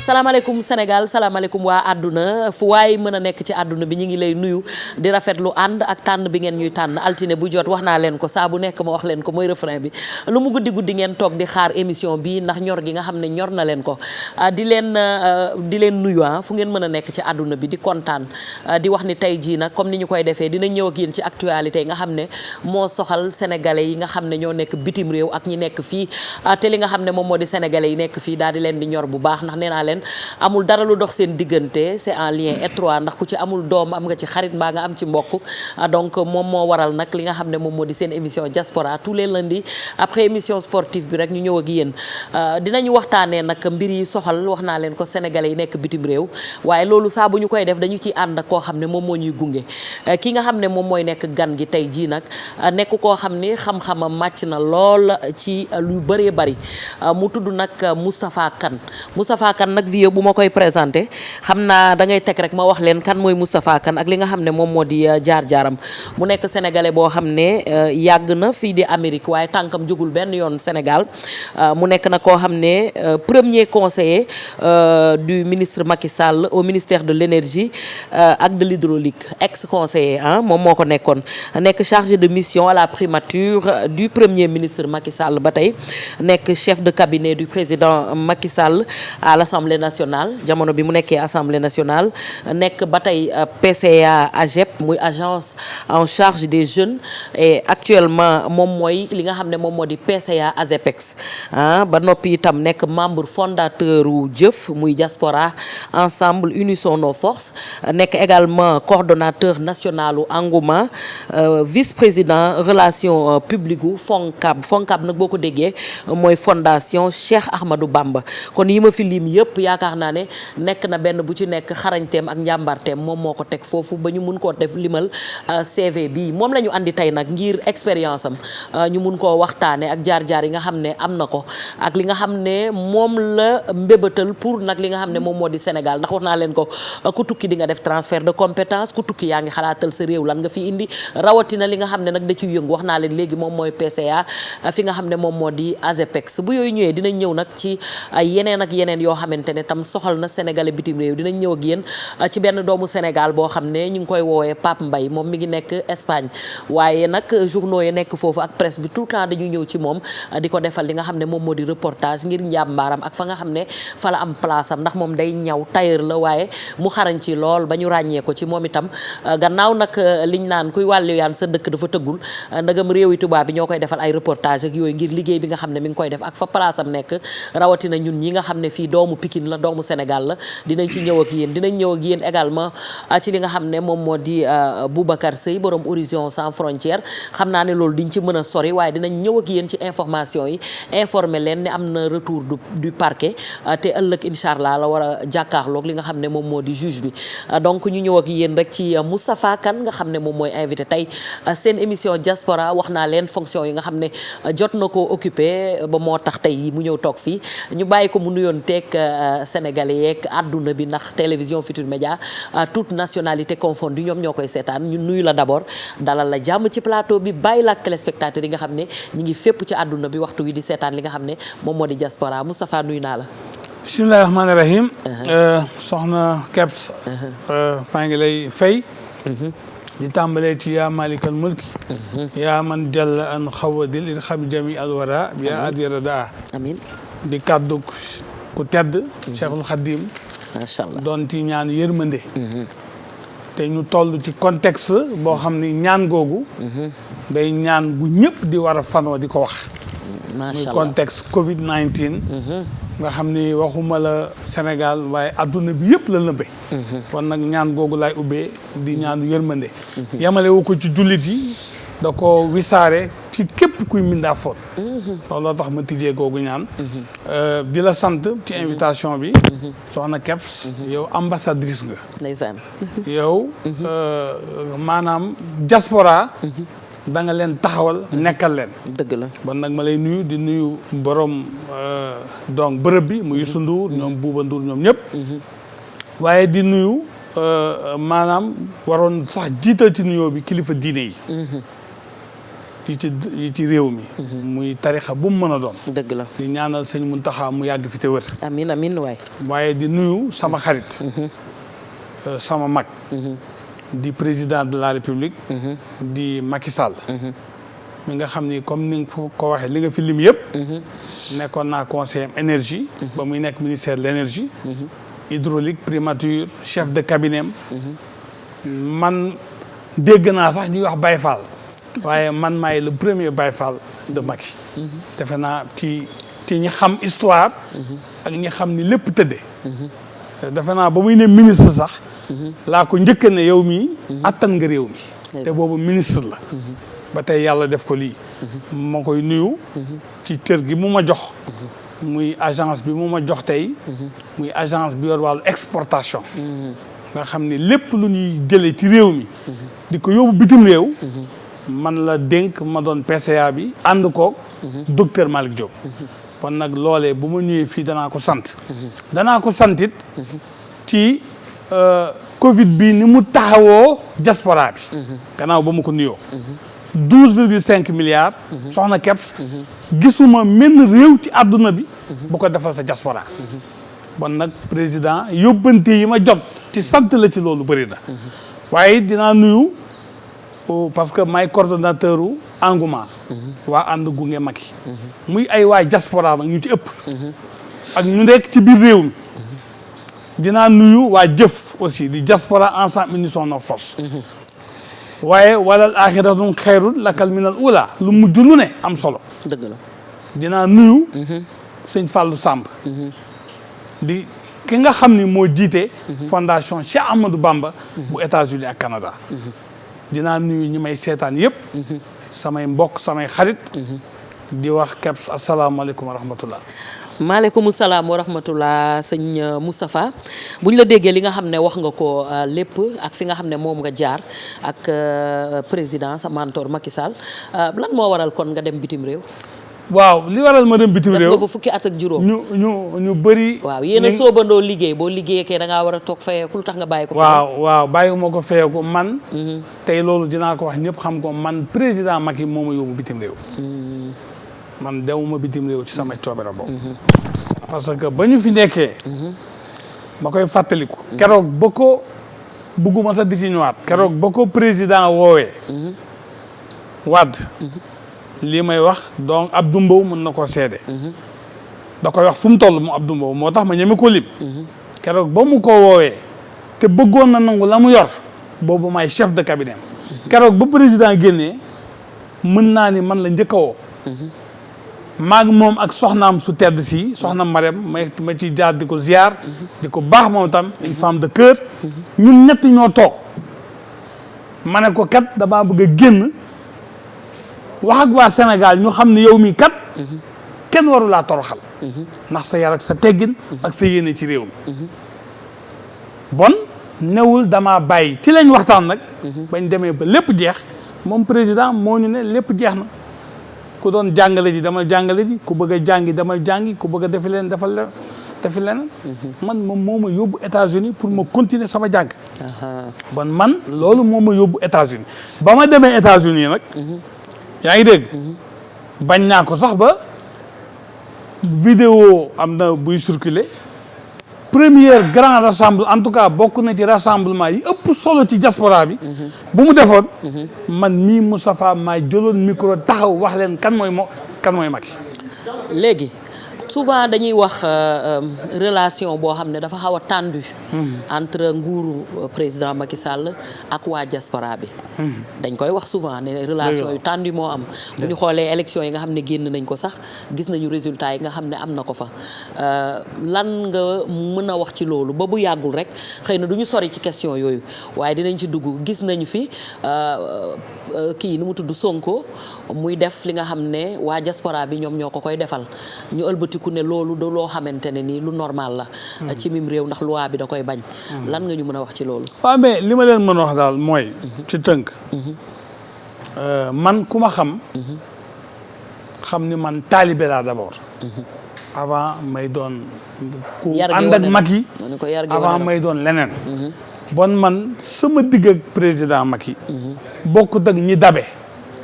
salaamaaleykum Sénégal salaamaaleykum waa àdduna fu waay mën a nekk ci àdduna bi ñu ngi lay nuyu di rafetlu ànd ak tànn bi ngeen ñuy tànn altine bu jot wax naa leen ko saa bu nekk ma wax leen ko mooy refrain bi lu mu guddi guddi ngeen toog di xaar émission bi ndax ñor gi nga xam ne ñor na leen ko di leen nuyu fu ngeen mën a nekk ci àdduna bi di kontaan di wax ni tey jii nag comme ni ñu koy defee dinañ ñëw ak yéen ci actualité yi nga xam ne moo soxal sénégalais yi nga xam ne ñoo nekk bitim réew ak ñi nekk fii te li nga xam ne moom moo di sénégalais yi nekk fii daal di leen di ñor bu baax ndax nee naa leen amul dara lu dox seen diggante c'est en lien étroit ndax ku ci amul doom am nga ci xarit mbaa nga am ci mbokk donc moom moo waral nag li nga xam ne moom moo di seen émission diaspora tous les lundis après émission sportive bi rek ñu ñëw ak yéen dinañu waxtaanee nag mbir yi soxal wax naa leen ko sénégalais yi nekk bitim réew waaye loolu saa bu ñu koy def dañu ciy ànd ak koo xam ne moom moo ñuy gunge ki nga xam ne moom mooy nekk gan gi tey jii nag nekk koo xam ni xam-xamam màcc na lool ci lu bëree bëri mu tudd nag Moustapha Kane nag vieux bu ma koy présenté xam naa da ngay teg rek ma wax leen kan mooy Moustapha Kane ak li nga xam ne moom moo di jaar-jaaram mu nekk sénégalais boo xam ne yàgg na fii di Amérique waaye tànkam jógul benn yoon Sénégal mu nekk na koo xam ne premier conseiller du ministre Macky Sall au ministère de l'énergie ak de l'hydraulique ex-conseiller moom moo ko nekkoon nekk chargé de mission à la primature du premier ministre Macky Sall ba tey nekk chef de cabinet du président Macky Sall à l'Assemblée nationale jamono bi mu nekkee Assemblée nationale nekk ba tey PCA AGEP muy agence en charge des jeunes et actuellement moom mooy li nga xam ne moom moo di PCA ASEPEX ba noppi itam nekk membre fondateur u Jëf muy diaspora ensemble unissons nos forces nekk également coordonnateur national u Engouement vice-président relation publique u FONCAB nag boo ko déggee mooy fondation Cheikh Ahmadou Bamba kon yi ma fi lim yëpp yaakaar naa ne nekk na benn bu ci nekk xarañteem ak njàmbarteem moom moo ko teg foofu ba ñu mun koo def limal CV bi moom la ñu andi tey nag ngir expérience am ñu mun koo waxtaane ak jaar-jaar yi nga xam ne am na ko ak li nga xam ne moom la mbébatal pour nag li nga xam ne moom moo di Sénégal ndax wax naa leen ko ku tukki di nga def transfert de compétence ku tukki yaa ngi xalaatal sa réew lan nga fi indi rawatina li nga xam ne nag da ciy yëngu wax naa leen léegi moom mooy PCA fi nga xam ne moom moo di ASEPEX bu yooyu ñëwee dinañ ñëw nag ci yeneen ak yeneen yoo xamante ne tam soxal na sénégalais bitim réew dinañ ñëw ak yéen ci benn doomu Sénégal boo xam ne ñu ngi koy woowee Pape Mbaye moom mi ngi nekk Espagne waaye nag journaux yi nekk foofu ak presse bi tout le temps dañuy ñëw ci moom di ko defal li nga xam ne moom moo di reportage ngir njàmbaaram ak fa nga xam ne fa la am place am ndax moom day ñaw tailleur la waaye mu xarañ ci lool ba ñu ràññee ko ci moom itam gannaaw nag liñ naan kuy wàllu yaan sa dëkk dafa tëggul ndagam réew yi tubaab bi ñoo koy defal ay reportage ak yooyu ngir liggéey bi nga xam ne mi ngi koy def ak fa place am nekk rawatina ñun ñi nga xam ne fii doomu Pikine la doomu Sénégal la dinañ ci ñëw ak yéen dinañ ñëw ak yéen également ci li nga xam ne moom moo di Boubacar Seye borom Horizon Sans Frontières xam naa ne loolu diñ ci mën a sori waaye dinañ ñëw ak yéen ci information yi informer leen ne am na retour du parquet te ëllëg incha allah la war a jàkkaarloog li nga xam ne moom moo di juge bi donc ñu ñëw ak yéen rek ci Moustapha Kane nga xam ne moom mooy invité tey seen émission diaspora wax naa leen fonction yi nga xam ne jot na ko occupé ba moo tax tey mu ñëw toog fii ñu bàyyi ko mu nuyoon teeg sénégalais yeeg àdduna bi ndax télévision Futurs Médias toute nationalité confondue ñoom ñoo koy seetaan ñu nuyu la d'abord dalal la jàmm ci plateau bi bàyyi la ak téléspectateurs yi nga xam ne ñu ngi fépp ci àdduna bi waxtu wi di seetaan li nga xam ne moom moo di diaspora Moustapha nuyu naa la. bismillahi rahmaani rahim. soxna Kebs. maa ngi lay fay. di tàmbalee ci yaa malikal mulki yaa man jalla an xawadil il xam jami al wara bi yaa adira daa amiin di kàddu ku tedd Cheikhul Khadim macha allah doon ci ñaan yërmande te ñu toll ci contexte boo xam ni ñaan googu day ñaan gu ñëpp di war a fanoo di ko wax muy contexte Covid 19 nga xam ni waxuma la Sénégal waaye adduna bi yëpp la lëmbe kon nag ñaan googu laay ubbee di ñaanu yërmande yamale wu ko ci jullit yi da ko wisaare ci képp kuy mindaa foon looloo tax ma tijjee googu ñaan di la sant ci invitation bi soxna Kebs yow ambassadrice nga ndeysaan yow maanaam diaspora da nga leen taxawal nekkal leen dëgg la bon nag ma lay nuyu di nuyu borom donc bërëb bi mu Youssou Ndour ñoom Bouba Ndour ñoom ñëpp waaye di nuyu maanaam waroon sax jiital ci nuyoo bi kilifa diine yi yi ci réew mi. muy tarixa bu mu mën a doon. dëgg la di ñaanal sëñ Muntaxa mu yàgg fi te wër. amiin amiin waay. waaye di nuyu sama xarit. sama mag. di président de la république. di Macky Sall. mi nga xam ni comme ni nga ko waxee li nga fi lim yëpp. nekkoon naa conseiller énergie. ba muy nekk ministère de l'énergie. hydraulique primature chef de cabinet man dégg naa sax ñuy wax Baye Fall. waaye man maay le premier Baye Fall de Macky. defe naa ci ñi xam histoire. ak ñi xam ni lépp tëddee. defe naa ba muy ne ministre sax. laa ko njëkk ne yow mii attan nga réew mi. te boobu ministre la. ba tey yàlla def ko lii. ma koy nuyu. ci cër gi mu ma jox. muy agence bi mu ma jox tey. muy agence bi yor wàllu exportation. nga xam ni lépp lu ñuy jëlee ci réew mi. di ko yóbbu bitim réew. man la dénk ma doon PCA bi ànd koog. docteur Malick Diop. kon nag loolee bu ma ñëwee fii danaa ko sant. danaa ko santit ci Covid bi ni mu taxawoo diaspora bi. gannaaw ba ma ko nuyoo. 12,5 milliards. soxna Kebs. gisuma menn réew ci àdduna bi. bu ko defal sa diaspora. bon nag président yóbbante yi ma jot ci sant la ci loolu bëri na. waaye dinaa nuyu parce que may coordonnateur u engouement. waa ànd gunge Macky. muy ay waay diaspora nag ñu ci ëpp. ak ñu nekk ci biir réew mi. dinaa nuyu waa jëf aussi di diaspora ensemble unissons nos forces. waaye walal axiratum xayrun lakal minal ula lu mujj lu ne am solo. dëgg la dinaa nuyu. sëñ Fallou Samb. di ki nga xam ni moo jiite. fondation Cheikh Ahmadou Bamba. bu États-Unis ak Canada. dinaa nuyu ñi may seetaan yëpp. samay mbokk samay xarit. di wax Kebs asalaamaaleykum wa rahmatullah. maaleykum salaam wa rahmatullah sëñ Moustapha bu ñu la déggee li nga xam ne wax nga ko lépp ak fi nga xam ne moom nga jaar ak président sa mentor Macky Sall lan moo waral kon nga dem bitim réew. waaw li waral ma dem bitim réew def nga fa fukki at ak juróom. ñu bëri. waaw yéen a soobandoo liggéey boo liggéeyee kay da ngaa war a toog fayeeku lu tax nga bàyyi ko. waaw bàyyi ma ko fayeeku man. tey loolu dinaa ko wax ñëpp xam ko man président Macky moo ma yóbbu bitim réew. man dewuma bitim réew ci sama coobere boobu. parce que ba ñu fi nekkee. ma koy fàttaliku. keroog ba ko bugguma sax di ci ñëwaat. keroog ba ko président woowee. Wade. lii may wax donc Abdou Mbow mën na koo seede. da koy wax fu mu toll mu Abdou Mbow moo tax ma ñeme ko lim. keroog ba mu ko woowee. te bëggoon na nangu la mu yor. boobu may chef de cabinet. keroog ba président génnee mën naa ni man la njëkk a woo. maag moom ak soxnaam su tedd si soxna Marème ma ci jaar di ko ziar. di ko baax moom tam une femme de cœur. ñun ñett ñoo toog. ma ne ko kat damaa bëgg a génn wax ak waa Sénégal ñu xam ne yow mii kat. kenn waru laa toroxal. ndax sa yar ak sa teggin. ak sa yéene ci réew mi. bon newul damaa bàyyi ci lañ waxtaan nag. bañ demee ba lépp jeex moom président moo ñu ne lépp jeex na. ku doon jàngale ji dama jàngale ji ku bëgg a jàngi dama jàngi ku bëgg a defi leen defi leneen man moom moo ma yóbbu États-Unis pour ma continuer sama jàng. bon man loolu moo ma yóbbu États-Unis ba ma demee États-Unis nag. yaa ngi dégg. bañ naa ko sax ba vidéo am na buy circuler premier grand rassemblement en tout cas bokk na ci rassemblement yi ëpp solo ci diaspora bi. bu mu defoon. man mii Moustapha maa jëloon micro taxaw wax leen kan mooy Macky. léegi souvent dañuy wax relation boo xam ne dafa xaw a tendu entre nguuru président Macky Sall ak waa diaspora bi. dañ koy wax souvent ne relation yu tendu moo am. bu ñu xoolee élection yi nga xam ne génn nañ ko sax gis nañu résultat yi nga xam ne am na ko fa lan nga mën a wax ci loolu ba bu yàggul rek xëy na du ñu sori ci question yooyu waaye dinañ ci dugg gis nañu fi kii nu mu tudd Sonko muy def li nga xam ne waa diaspora bi ñoom ñoo ko koy defal ñu ëlbatiku ne loolu da loo xamante ne nii lu normal la. ci mim réew ndax loi bi da koy bañ. lan nga ñu mën a wax ci loolu. waaw mais li ma leen mën a wax daal mooy. ci tënk. man ku ma xam. xam ni man taalibe laa d'abord. avant may doon. ku ànd ak Macky avant may doon leneen. bon man sama digg ak président Macky. bokkut ak ñi dabe.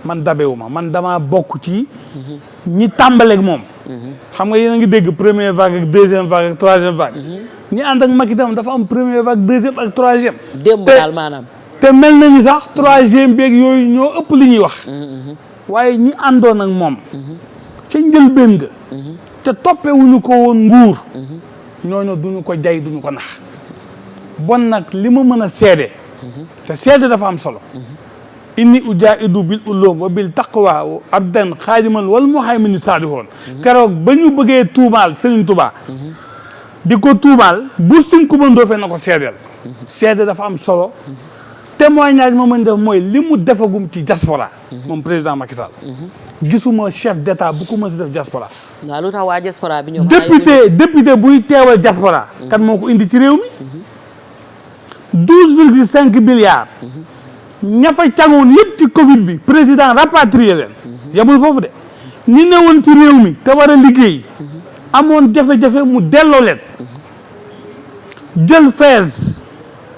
man dabewuma man dama bokk ci ñi tàmbaleeg moom. xam nga yéen a ngi dégg première vague ak deuxième vague ak troisième vague. ñi ànd ak Macky tam dafa am première vague deuxième ak troisième. démb daal maanaam. te mel na ni sax troisième beeg yooyu ñoo ëpp li ñuy wax. waaye ñi àndoon ak moom. ca njëlbéen ga. te toppewuñu ko woon nguur. ñooñu duñu ko jay duñu ko nax. bon nag li ma mën a seede. te seede dafa am solo. inni ujaahidu bil ulum wa bil taqwa abdan xaadiman wal muhaymini saadihoon keroog ba ñu bëggee tuumaal Serigne Touba. di ko tuumaal bu Sine Coumba Ndoffène na ko seedeel. seede dafa am solo. témoignage ma mën def mooy li mu defagum ci diaspora. moom président Macky Sall. gisuma chef d'état bu ko mën si def diaspora. waaw lu tax waa diaspora bi ñoom. député buy teewal diaspora. kan moo ko indi ci réew mi. 12,5 milliards. ña fa cagoon yëpp ci Covid bi président rapatrié leen. yamul foofu de ñi newoon ci réew mi te war a liggéey. amoon jafe-jafe mu delloo leen. jël fees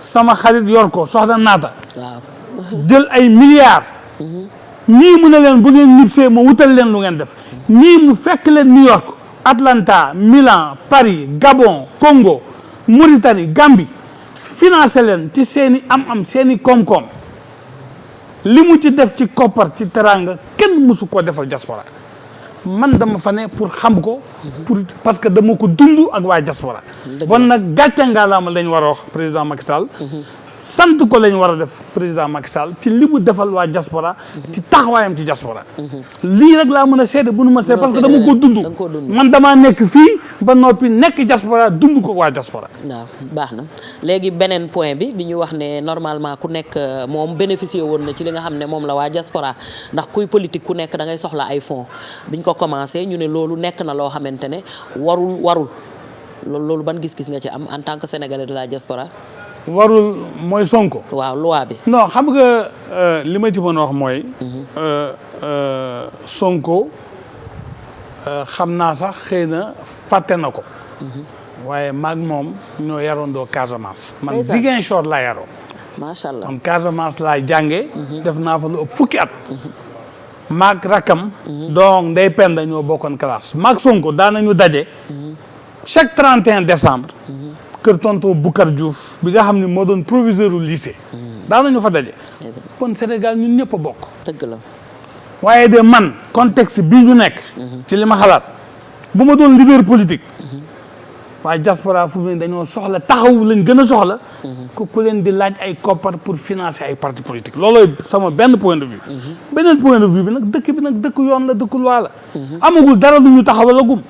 sama xarit yor ko soxna naata. waaw jël ay milliards. ñii mu ne leen bu ngeen ñibsee ma wutal leen lu ngeen def. ñii mu fekk leen New York Atlanta Milan Paris Gabon Congo Mauritanie Gambie financé leen ci seeni am-am seeni koom-koom. li mu ci def ci koppar ci teranga kenn mësu koo defal diaspora man dama fa ne pour xam ko parce que dama ko dund ak waa diaspora bon nag gàcce ngaalaama lañ war a wax président Macky Sall sant ko lañ war a def président Macky Sall ci li mu defal waa diaspora ci taxawaayam ci diaspora lii rek laa mën a seede bu nu ma seede parce que dama ko dund man damaa nekk fii ba noppi nekk diaspora dund ko waa diaspora waaw baax na léegi beneen point bi ñu wax ne normalement ku nekk moom bénéficié woon na ci li nga xam ne moom la waa diaspora ndax kuy politique ku nekk da ngay soxla ay fonds biñ ko commencé ñu ne loolu nekk na loo xamante ne warul loolu ban gis-gis nga ci am en tant que sénégalais de la diaspora warul mooy Sonko. waaw loi bi. non xam nga li ma ci mën a wax mooy. Sonko xam naa sax xëy na fàtte na ko. waaye maag moom ñoo yaroondoo Casamance. man Ziguinchor laa yaroo. macha allah man Casamance laa jàngee. def naa fa lu ëpp fukki at. maag rakkam. donc Ndeye Penda ñoo bokkoon classe maag Sonko daan nañu daje. chaque 31 décembre. kër tonton Boucar Diouf bi nga xam ne moo doon proviseur u lycée daanañu fa daje kon Sénégal ñun ñëpp a bokk dëgg la waaye de man contexte bii ñu nekk ci li ma xalaat bu ma doon leader politique waaye diaspora fu mu ne dañoo soxla taxaw lañ gën a soxla ku leen di laaj ay koppar pour financer ay parti politique loolooy sama benn point de vue beneen point de vue bi nag dëkk bi nag dëkk yoon la dëkk loi la amagul dara lu ñu taxawalagum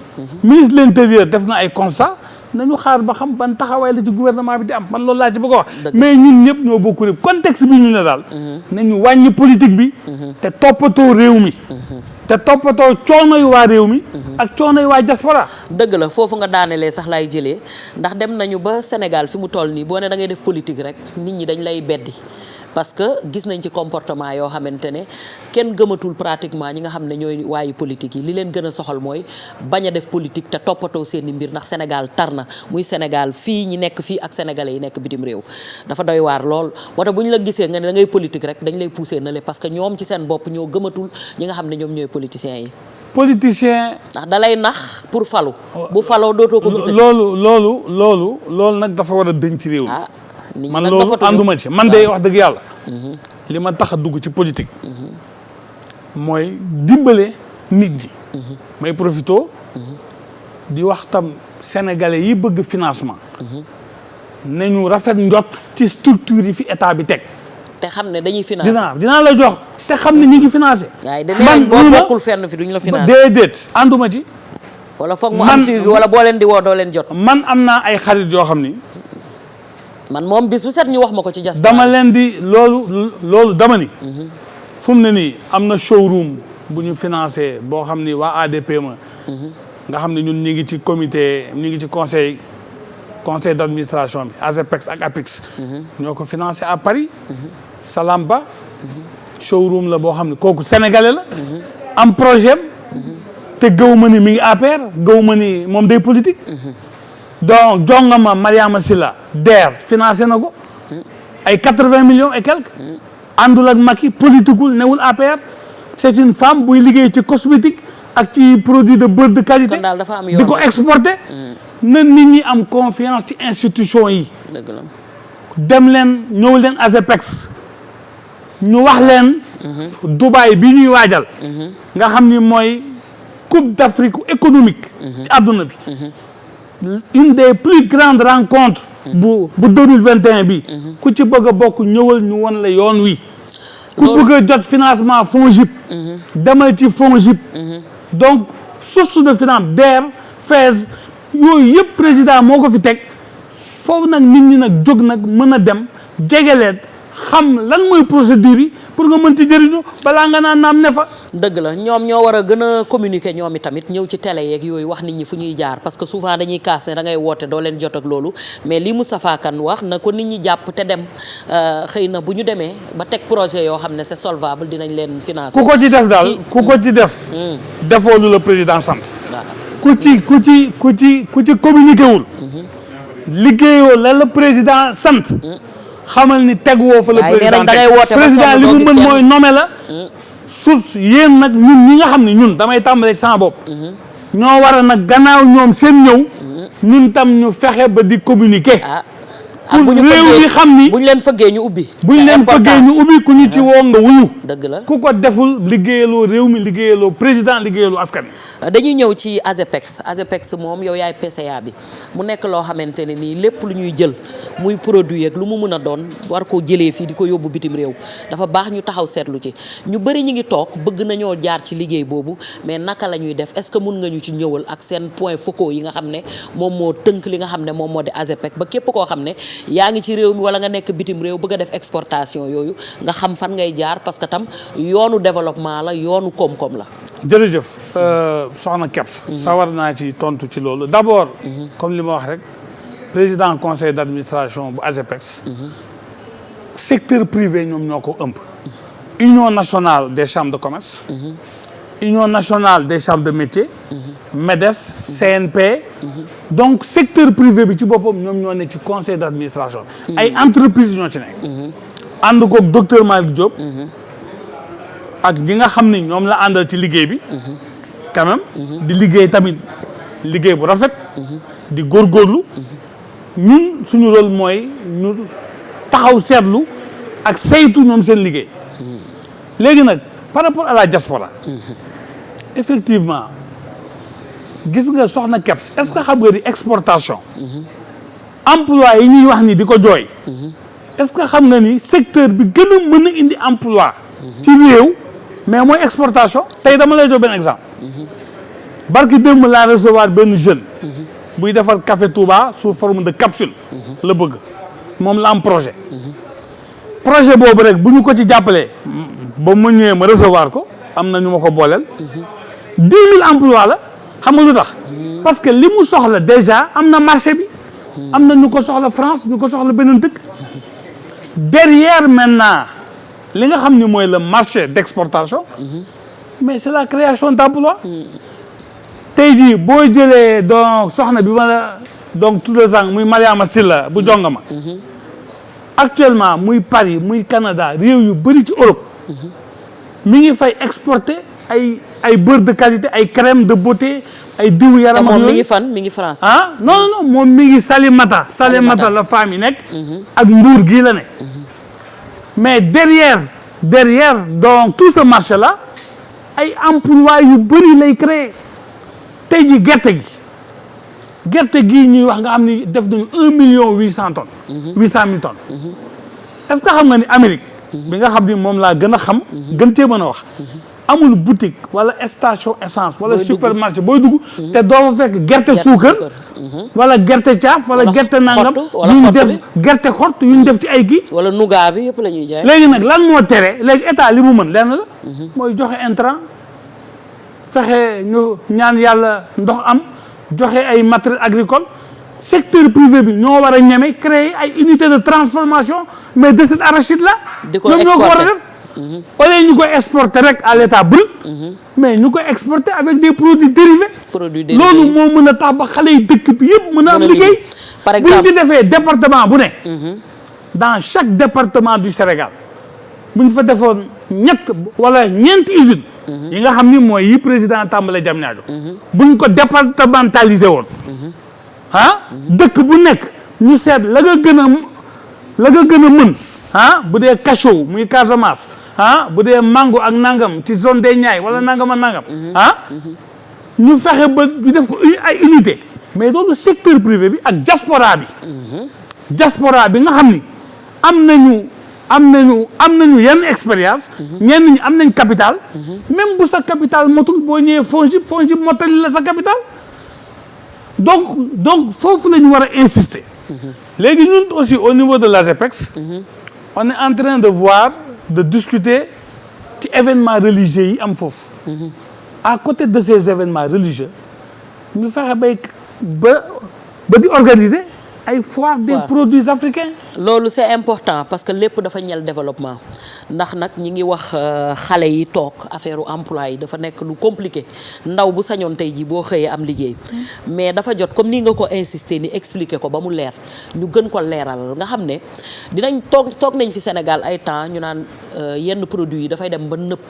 ministre de l'intérieur def na ay constat nañu xaar ba xam ban taxawaay la ci gouvernement bi di am man loolu laa ci bëgg a wax mais ñun ñëpp ñoo bokk réew contexte bi ñu ne daal nañu wàññi politique bi te toppatoo réew mi te toppatoo coono yu waa réew mi ak coono yu waa diaspora dëgg la foofu nga daanelee sax laay jëlee ndax dem nañu ba Sénégal fi mu toll nii boo ne da ngay def politique rek nit ñi dañ lay beddi parce que gis nañ ci comportement yoo xamante ne kenn gëmatul pratiquement ñi nga xam ne ñooy waayu politique yi li leen gën a soxal mooy bañ a def politique te toppatoo seen i mbir ndax Sénégal tar na muy Sénégal fii ñi nekk fii ak sénégalais yi nekk bitim réew dafa doy waar lool moo tax bu ñu la gisee nga ne da ngay politique rek dañ lay pousser na le parce que ñoom ci seen bopp ñoo gëmatul ñi nga xam ne ñoom ñooy politiciens yi politicien ndax dalay nax pour falu bu faloo dootoo ko gisee loolu nag dafa war a dëñ ci réew mi man loolu ànduma ci man de wax dëgg yàlla li ma tax a dugg ci politique mooy dimbale nit ñi may profito di wax tam sénégalais yi bëgg financement nañu rafet njot ci structure yi fi état bi teg te xam ne dañuy financé dinaa la jox te xam ne ñi ngi financé man boo bokkul fenn fi duñ la financé déedéet ànduma ci wala foog mu am suivi wala boo leen di woo doo leen jot man am naa ay xarit yoo xam ni man moom bis bu set ñu wax ma ko ci diaspora dama leen di loolu dama ni fu mu ne nii am na showroom bu ñu financé boo xam ni waa ADPME nga xam ne ñun ñu ngi ci comité ñu ngi ci conseil d'administration bi ASEPEX ak APIX ñoo ko financé à Paris Salamba showroom la boo xam ne kooku sénégalais la am projet te gëw ma ni mi ngi APR gëw ma ni moom day politique donc jongama Mariama Silla DER financé na ko ay 80 millions et quelques àndul ak Macky politiqueul newul APR c'est une femme buy liggéey ci cosmétique ak ci produit de beurre de qualité. kon daal dafa am yoon di ko exporter. na nit ñi am confiance ci institution yi. dëgg la. dem leen ñëw leen ASEPEX ñu wax leen. Dubaï bi ñuy waajal. nga xam ni mooy Coupe d'Afrique économique. ci àdduna bi. une des plus grandes rencontres. bu 2021 bi. ku ci bëgg a bokk ñëwal ñu won la yoon wi. ku bëgg a jot financement FONGIP. demal ci FONGIP. donc source de finance DER FAISE yooyu yëpp président moo ko fi teg foofu nag nit ñi nag jóg nag mën a dem jege leen xam lan mooy procédure yi pour nga mën ci jëriñu balaa nga naan naam ne fa. dëgg la ñoom ñoo war a gën a communiquer ñoom i tamit ñëw ci télé yeeg yooyu wax nit ñi fu ñuy jaar parce que souvent dañuy kaas ne da ngay woote doo leen jot ak loolu mais li Moustapha Kane wax na ko nit ñi jàpp te dem xëy na bu ñu demee ba teg projet yoo xam ne c'est solvable dinañ leen financer. ku ko ci def daal ku ko ci def. defoo lu la président sant. ku ci communiqué wul. liggéeyoo la président sant. xamal ni teguwoo fa la président li mu mën mooy nommer la. source yéen nag ñun ñi nga xam ne ñun damay tàmbalee sama bopp. ñoo war a nag gannaaw ñoom seen ñëw. ñun tam ñu fexe ba di communiquer. pour réew mi xam ni bu ñu leen fëggee ñu ubbi. bu ñu leen fëggee ñu ubbi ku ñu ci woo nga wuyu. dëgg la ku ko deful liggéeyaloo réew mi liggéeyaloo président liggéeyaloo askan wi. dañuy ñëw ci ASEPEX moom yow yaay PCA bi mu nekk loo xamante ne nii lépp lu ñuy jël muy produit ak lu mu mën a doon war koo jëlee fii di ko yóbbu bitim réew dafa baax ñu taxaw seetlu ci ñu bëri ñu ngi toog bëgg nañoo jaar ci liggéey boobu mais naka la ñuy def est-ce que mun nga ñu ci ñëwal ak seen point focaux yi nga xam ne moom moo tënk li nga xam ne moom moo di ASEPEX ba képp koo xam ne yaa ngi ci réew mi wala nga nekk bitim réew bëgg a def exportation yooyu nga xam fan ngay jaar parce que tam yoonu développement la yoonu koom-koom la. jërëjëf soxna Kebs. sawar naa ci tontu ci loolu d'abord. comme li ma wax rek président conseil d'administration bu ASEPEX. secteur privé ñoom ñoo ko ëmb. union nationale des chambres de commerce. union nationale des chambres de métiers. MEDES CNP. donc secteur privé bi ci boppam ñoom ñoo ne ci conseil d'administration. ay entreprises ñoo ci nekk. ànd koog docteur Malick Diop. ak ñi nga xam ni ñoom la àndal ci liggéey bi. quand même. di liggéey tamit liggéey bu rafet. di góorgóorlu. ñun suñu rôle mooy ñu taxaw seetlu ak saytu ñoom seen liggéey. léegi nag par rapport à la diaspora. effectivement gis nga soxna Kebs est-ce que xam nga di exportation. emploi yi ñuy wax ni di ko jooy. est-ce que xam nga ni secteur bi gën a mën a indi emploi. ci réew mais mooy exportation. tey dama lay jox benn exemple. barki démb laa recevoir benn jeune. buy defar café Touba sous forme de capsule. la bëgg moom la am projet. projet boobu rek bu ñu ko ci jàppalee. ba mu ñëwee ma recevoir ko am na ñu ma ko booleel. 10 000 emplois la xam nga lu tax. parce que li mu soxla déjà am na marché bi. am na ñu ko soxla France ñu ko soxla beneen dëkk. derrière maintenant li nga xam ni mooy le marché d'exportation. mais c'est la création d'emplois. tey jii boo jëlee donc soxna bi ma la donc tout le temps muy Mariama Silla bu jongama actuellement muy Paris muy Canada réew yu bëri ci Europe. mi ngi fay exporter ay beurre de qualité ay crème de beauté ay diw yaram. moom mi ngi fan mi ngi France. ah non moom mi ngi Salimata la femme yi nekk. ak Mbour gii la nekk. mais derrière donc tout ce marché là ay emploi yu bëri lay créer tey ji gerte gi ñuy wax nga xam ni def nañu 1,8 tonnes. 800 000 tonnes. est-ce que xam nga ni Amérique. bi nga xam ni moom laa gën a xam. gën cee mën a wax. amul boutique wala station essence wala supermarché booy dugg. te doo fa fekk gerte suukar. wala gerte caaf wala gerte nangam. yu ñu def gerte xott yu ñu def ci ay kii. wala nougat bi yëpp la ñuy jaay. léegi nag lan moo tere léegi état li mu mën lenn la. mooy joxe intrant fexe ñu ñaan yàlla ndox am joxe ay matériel agricole secteur privé bi ñoo war a ñeme créer ay unité de transformation mais de cet arachide là. di ko ñoom ñoo ko war a def. au lieu ñu koy exporter rek à l'état brut. mais ñu koy exporter avec des produits dérivés. loolu moo mën a tax ba xale yi dëkk bi yëpp mën a am liggéey. par exemple bu ñu ci defee département bu ne. dans chaque département du Sénégal bu ñu fa defoon ñett wala ñeenti usines. yi nga xam ni mooy yi président tàmbale Diamniadio buñ ko départementaliser woon dëkk bu nekk ñu seet la nga gën a mën bu dee cachot muy Casamance bu dee mango ak nangam ci zone des Niayes wala nangam ak nangam ñu fexe ba ñu def ko ay unité mais loolu secteur privé bi ak diaspora bi nga xam ni am nañu yenn expérience ñenn ñi am nañ capital même bu sa capital motul boo ñëwee FONGIP motali la sa capital donc foofu la ñu war a insister léegi ñun aussi au niveau de l'AGEPEX on est en train de discuter ci événements religieux yi am foofu à côté de ces événements religieux ñu fexe ba di organiser ay foire des produits africains. loolu c'est important parce que lépp dafa ñel développement ndax nag ñi ngi wax xale yi toog affaire emploi yi dafa nekk lu compliqué ndaw bu sañoon tey jii boo xëyee am liggéey mais dafa jot comme ni nga ko insister ni expliquer ko ba mu leer ñu gën ko leeral nga xam ne dinañ toog nañ fi Sénégal ay temps ñu naan yenn produits yi dafay dem ba nëpp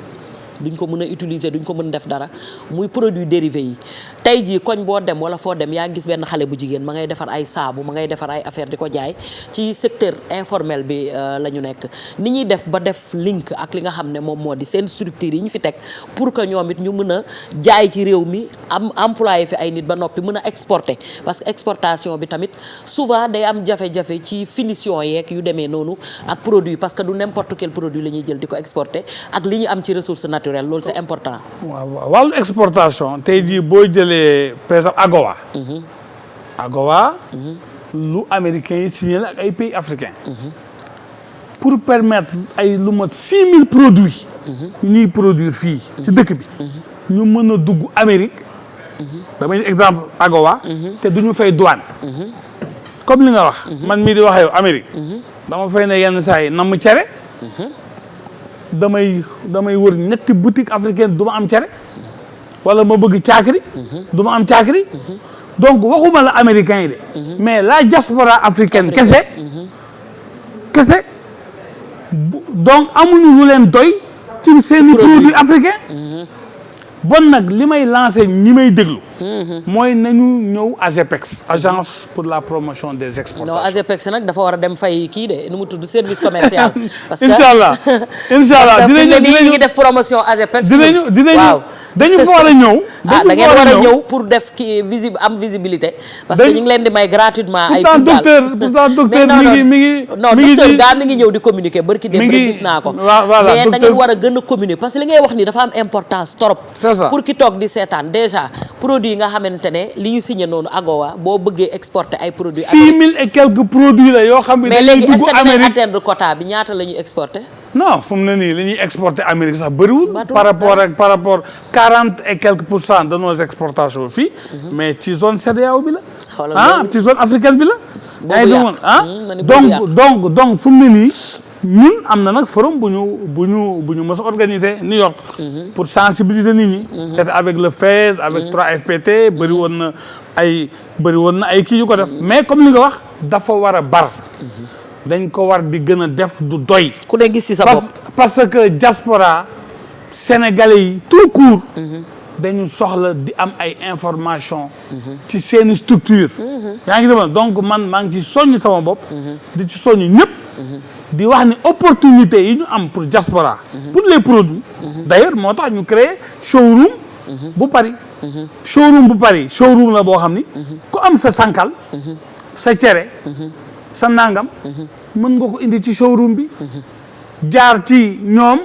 duñ ko mën a utiliser duñ ko mën def dara muy produit dérivé yi tey jii koñ boo dem wala foo dem yaa ngi gis benn xale bu jigéen ma ngay defar ay saabu ma ngay defar ay affaire di ko jaay ci secteur informel bi la ñu nekk ni ñuy def ba def link ak li nga xam ne moom moo di seen structure yi ñu fi teg pour que ñoom it ñu mën a jaay ci réew mi am employé fi ay nit ba noppi mën a exporter parce que exportation bi tamit souvent day am jafe-jafe ci finition yeeg yu demee noonu ak produit parce que du n'importe quel produit la ñuy jël di ko exporter ak li ñu am ci ressource naturelle loolu c'est important. waaw wàllu exportation tey jii boo jëlee par exemple AGOA lu américains yi signé la ak ay pays africains pour permettre ay lu mat 6000 produits ñuy produire fii ci dëkk bi ñu mën a dugg Amérique damay exemple AGOA te duñu fay douane comme li nga wax man mii di wax yow Amérique dama fay ne yenn saa yi namm cere damay wër ñetti boutique africaine du ma am cere wala ma bëgg caakiri du ma am caakiri donc waxuma la américains yi de mais la diaspora africaine kese donc amuñu lu leen doy ci seeni produits africains bon nag li may lancé ñi may déglu mooy nañu ñëw AGEPEX agence pour la promotion des exportations. non AGEPEX nag dafa war a dem fay kii de nu mu tudd service commercial. parce que incha allah dinañu ngi def promotion AGEPEX. dinañu dañu fa war a ñëw. da ngeen war a ñëw pour def kii visibilité. parce que ñu ngi leen di may gratuitement. ay pourtant docteur mi ngi docteur gaa mi ngi ñëw di communiquer barki dem rek gis naa ko. mais da ngeen war a gën a communiquer parce que li ngay wax ni dafa am importance trop. pour ki toog di seetaan déjà produit yi nga xamante ne li ñu signé noonu AGOA boo bëggee exporter ay produits. 6000 et quelques produits la yoo xam ne. mais léegi est-ce que dinañ atteindre quota bi ñaata la ñuy exporter. non fu mu ne nii li ñuy exporter Amérique sax bëriwul. par rapport 40 et quelques % de nos exportations fii. mais ci zone CEDEAO bi la. ci zone africaine bi la. donc fu mu ne nii. ñun am na nag forum bu ñu mës a organiser New York pour sensibiliser nit ñi c'était avec le FAISE avec 3FPT bëri woon na ay kii yu ko def mais comme li nga wax dafa war a bar dañ ko war di gën a def du doy ku ne gis ci sa bopp parce que diaspora sénégalais yi tout court dañu soxla di am ay information ci seeni structure yaa ngi demal donc man maa ngi ci soññ sama bopp di ci soññ ñëpp di wax ni opportunité yi ñu am pour diaspora pour les produits d'ailleurs moo tax ñu créer showroom bu Paris showroom la boo xam ni ku am sa sankal sa cere sa nangam mën nga ko indi ci showroom bi jaar ci ñoom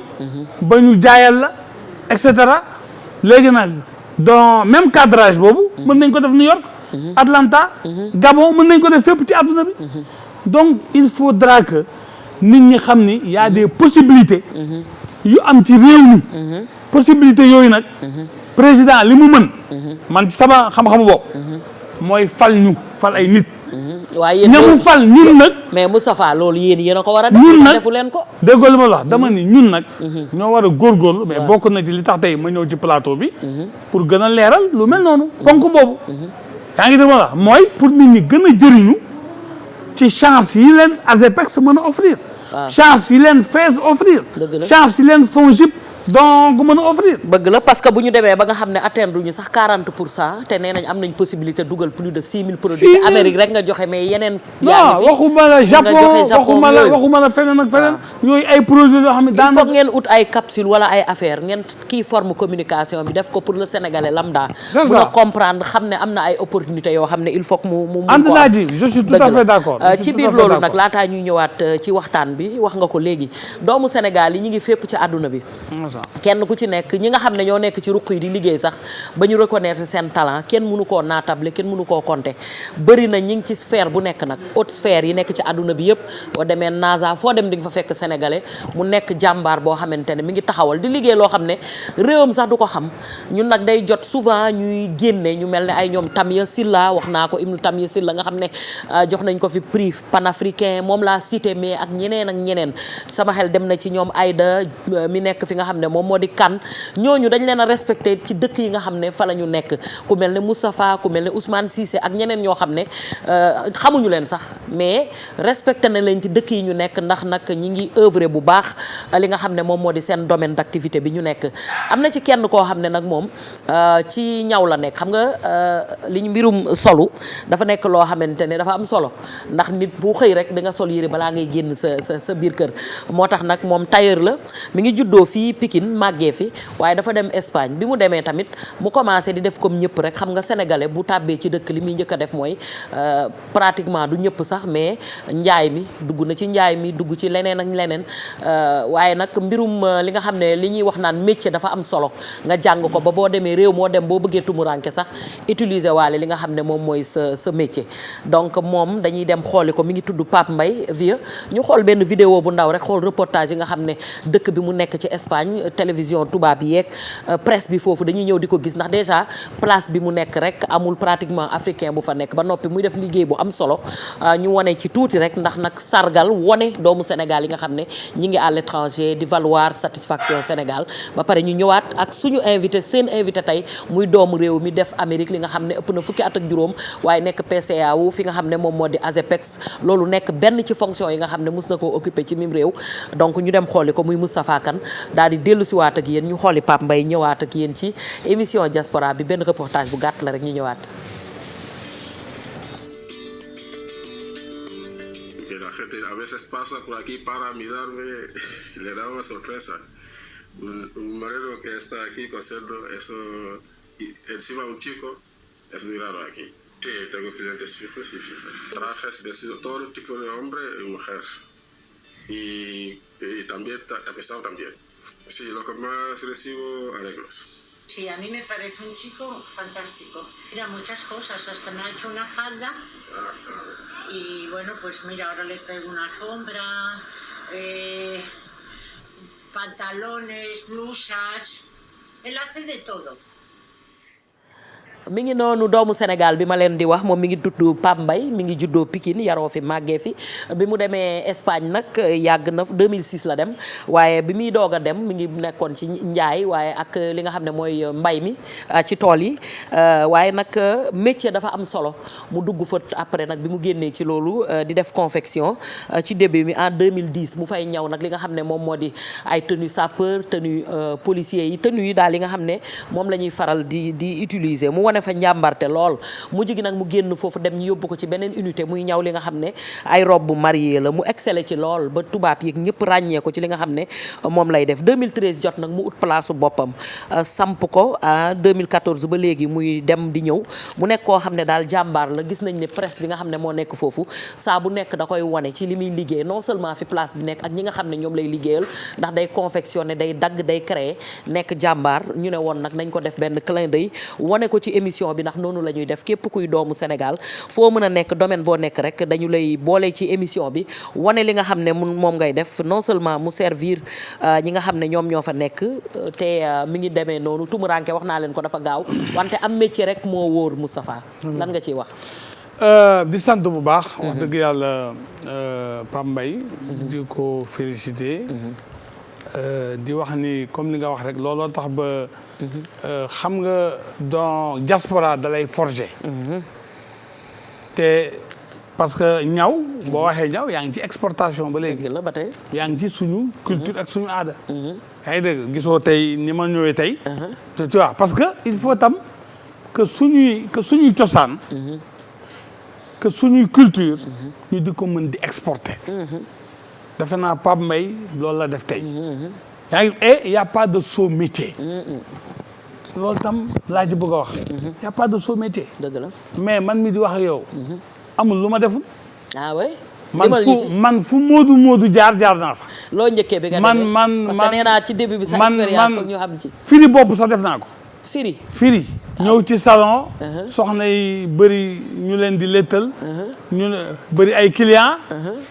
ba ñu jaayal la et cetera léegi nag dans même cadrage boobu mën nañ ko def New York Atlanta Gabon mën nañ ko def fépp ci àdduna bi donc il faudra que nit ñi xam ni y a des possibilités yu am ci réew mi possibilités yooyu nag président li mu mën man ci sama xam-xamu bopp mooy fal ay nit waaye yéen ñamu fal ñun nag mais Moustapha loolu yéen a ko war a def ñun nag defu leen ko déggoo li ma la wax dama ni ñun nag ñoo war a góorgóorlu mais bokk na ci li tax tey ma ñëw ci plateau bi pour gën a leeral lu mel noonu ponk boobu yaa ngi dégg ma la mooy pour nit ñi gën a jëriñu ci chance yi leen AGEPEX mën a offrir chance yi leen FAISE offrir chance yi leen FONGIP donc mën a offrir. bëgg la parce que bu ñu demee ba nga xam ne atteindre ñu sax 40% te nee nañ am nañ possibilité dugal plus de 6000 produits. te Amérique rek nga joxe mais yeneen. yaa ngi fi waxuma la Japon waxuma la feneen ak feneen. ñooy ay produits yoo xam ne il faut ngeen ut ay capsule wala ay affaire ngeen kii forme communication bi def ko pour le sénégalais lambda. mun a comprendre xam ne am na ay opportunités yoo xam ne il faut que mu ànd naa ji je suis tout à fait d'accord. ci biir loolu nag laataa ñuy ñëwaat ci waxtaan bi wax nga ko léegi doomu Sénégal yi ñu ngi fépp ci àdduna bi. kenn ku ci nekk ñi nga xam ne ñoo nekk ci ruq yi di liggéey sax ba ñu reconnaître seen talent kenn mënu koo naatable kenn mënu koo compter bëri na ñi ngi ci sphère bu nekk nag haute sphère yi nekk ci àdduna bi yëpp boo demee NASA foo dem di nga fa fekk sénégalais mu nekk jàmbaar boo xamante ne mi ngi taxawal di liggéey loo xam ne réewam sax du ko xam ñun nag day jot souvent ñuy génne ñu mel ne ay ñoom Tamia Sylla wax naa ko Ibnu Tamia Sylla nga xam ne jox nañ ko fi prix panafricain moom laa cité mais ak ñeneen sama xel dem na ci ñoom Aïda mi nekk fi nga xam ne moom moo di kan ñooñu dañ leen a respecté ci dëkk yi nga xam ne fa la ñu nekk ku mel ne Moustapha ku mel ne Ousmane Cissé ak ñeneen ñoo xam ne xamuñu leen sax mais respecté na leen ci dëkk yi ñu nekk ndax nag ñi ngi œuvrer bu baax li nga xam ne moom moo di seen domaine d'activité bi ñu nekk am na ci kenn koo xam ne nag moom ci ñaw la nekk xam nga li ñu mbirum solu dafa nekk loo xamante ne dafa am solo ndax nit bu xëy rek da nga sol yére balaa ngay génn sa biir kër moo tax nag moom tailleur la mi ngi juddoo fii Pikine màggee fi waaye dafa dem Espagne bi mu demee tamit mu commencé di def comme ñëpp rek xam nga sénégalais bu tàbbee ci dëkk li muy njëkk a def mooy pratiquement du ñëpp sax mais njaay mi dugg na ci njaay mi dugg ci leneen ak leneen waaye nag mbirum li nga xam ne li ñuy wax naan métier dafa am solo nga jàng ko ba boo demee réew moo dem boo bëggee tumuranke sax utiliser waale li nga xam ne moom mooy sa métier donc moom dañuy dem xooli ko mi ngi tudd Pape Mbaye Vieux ñu xool benn vidéo bu ndaw rek xool reportage yi nga xam ne dëkk bi mu nekk ci Espagne télévision tubaab yi yeeg presse bi foofu dañuy ñëw di ko gis ndax déjà place bi mu nekk rek amul pratiquement africain bu fa nekk ba noppi muy def liggéey bu am solo ñu wane ci tuuti rek ndax nag sargal wane doomu Sénégal yi nga xam ne ñi ngi à l'étranger di valoir satisfaction Sénégal ba pare ñu ñëwaat ak suñu invité seen invité tey muy doomu réew mi def Amérique li nga xam ne ëpp na fukki at ak juróom waaye nekk PCA wu fi nga xam ne moom moo di ASEPEX loolu nekk benn ci fonction yi nga xam ne mus na koo occupé ci mim réew donc ñu dem xooli ko muy Moustapha Kane daal di dellu si waat ak yéen ñu xooli Pape Mbaye ñëwaat ak yéen ci émission diaspora bi benn reportage bu gàtt la rek ñu ñëwaat. La gente a veces pasa por aquí para mirarme, le da una sorpresa. Un marino que está aquí cosiendo eso y encima un chico es muy raro aquí. Sí, tengo clientes fijos y fijas. Trajes, vestidos, todo tipo de hombre y mujer. Y también tapizado también. Sí, lo que más recibo, arreglos. Sí, a mí me parece un chico fantástico. Mira, muchas cosas, hasta me ha hecho una falda. Ah, claro. Y bueno, pues mira, ahora le traigo una alfombra, pantalones, blusas. Él hace de todo. mi ngi noonu doomu Sénégal bi ma leen di wax moom mi ngi tudd Pape Mbaye mi ngi juddoo Pikine yaroo fi màggee fi bi mu demee Espagne nag yàgg na 2006 la dem waaye bi muy doog a dem mi ngi nekkoon ci njaay waaye ak li nga xam ne mooy mbay mi ci tool yi waaye nag métier dafa am solo mu dugg fa après nag bi mu génnee ci loolu di def confection ci début mi en 2010 mu fay ñaw nag li nga xam ne moom moo di ay tenue sapeur tenue policier yi tenue yi daal li nga xam ne moom la ñuy faral di utiliser mu wane fa njàmbarte lool mujj gi nag mu génn foofu dem ñu yóbbu ko ci beneen unité muy ñaw li nga xam ne ay robe mariée la mu excellé ci lool ba tubaab yi ñëpp ràññee ko ci li nga xam ne moom lay def 2013 jot nag mu ut place boppam samp ko en 2014 ba léegi muy dem di ñëw mu nekk koo xam ne daal jàmbaar la gis nañ ne presse bi nga xam ne moo nekk foofu saa bu nekk da koy wane ci li muy liggéey non seulement fi place bi nekk ak ñi nga xam ne ñoom lay liggéeyal ndax day confectionner day dagg day créer nekk jàmbaar ñu ne woon nag nañ ko def benn clin d'œil wane ko ci émission bi ndax noonu la ñuy def képp kuy doomu Sénégal foo mën a nekk domaine boo nekk rek dañu lay boole ci émission bi wane li nga xam ne moom ngay def non seulement mu servir ñi nga xam ne ñoom ñoo fa nekk te mi ngi demee noonu tumuranke wax naa leen ko dafa gaaw wante am métier rek moo wóor Moustapha lan nga ciy wax di sant bu baax wax dëgg yàlla Pape Mbaye di ko féliciter di wax ni comme li nga wax rek looloo tax ba xam nga dans diaspora da lay forger te parce que ñaw boo waxee ñaw yaa ngi ci exportation ba léegi. dëgg la ba tey. yaa ngi ci suñu culture ak suñu aada. yaa ngi dégg gisoo tey ni ma ñëwee tey. tu vois parce que il faut tam que suñuy cosaan. que suñuy culture. ñu di ko mën di exporter. defe naa Pape Mbaye loolu la def tey. yaa ngi et y' a pas de sot métier. loolu tam laa ci bëgg a wax. y' a pas de sot métier. dëgg la mais man mi di wax ak yow. amul lu ma deful. ah oui. man fu Moodu jaar naa fa. loo njëkkee bi nga demee parce que nee naa ci début bi sa expérience foog ñu xam ci. firi bopp sax def naa ko. firi. ñëw ci salon. soxna yi bëri ñu leen di léttal. ñu bëri ay clients.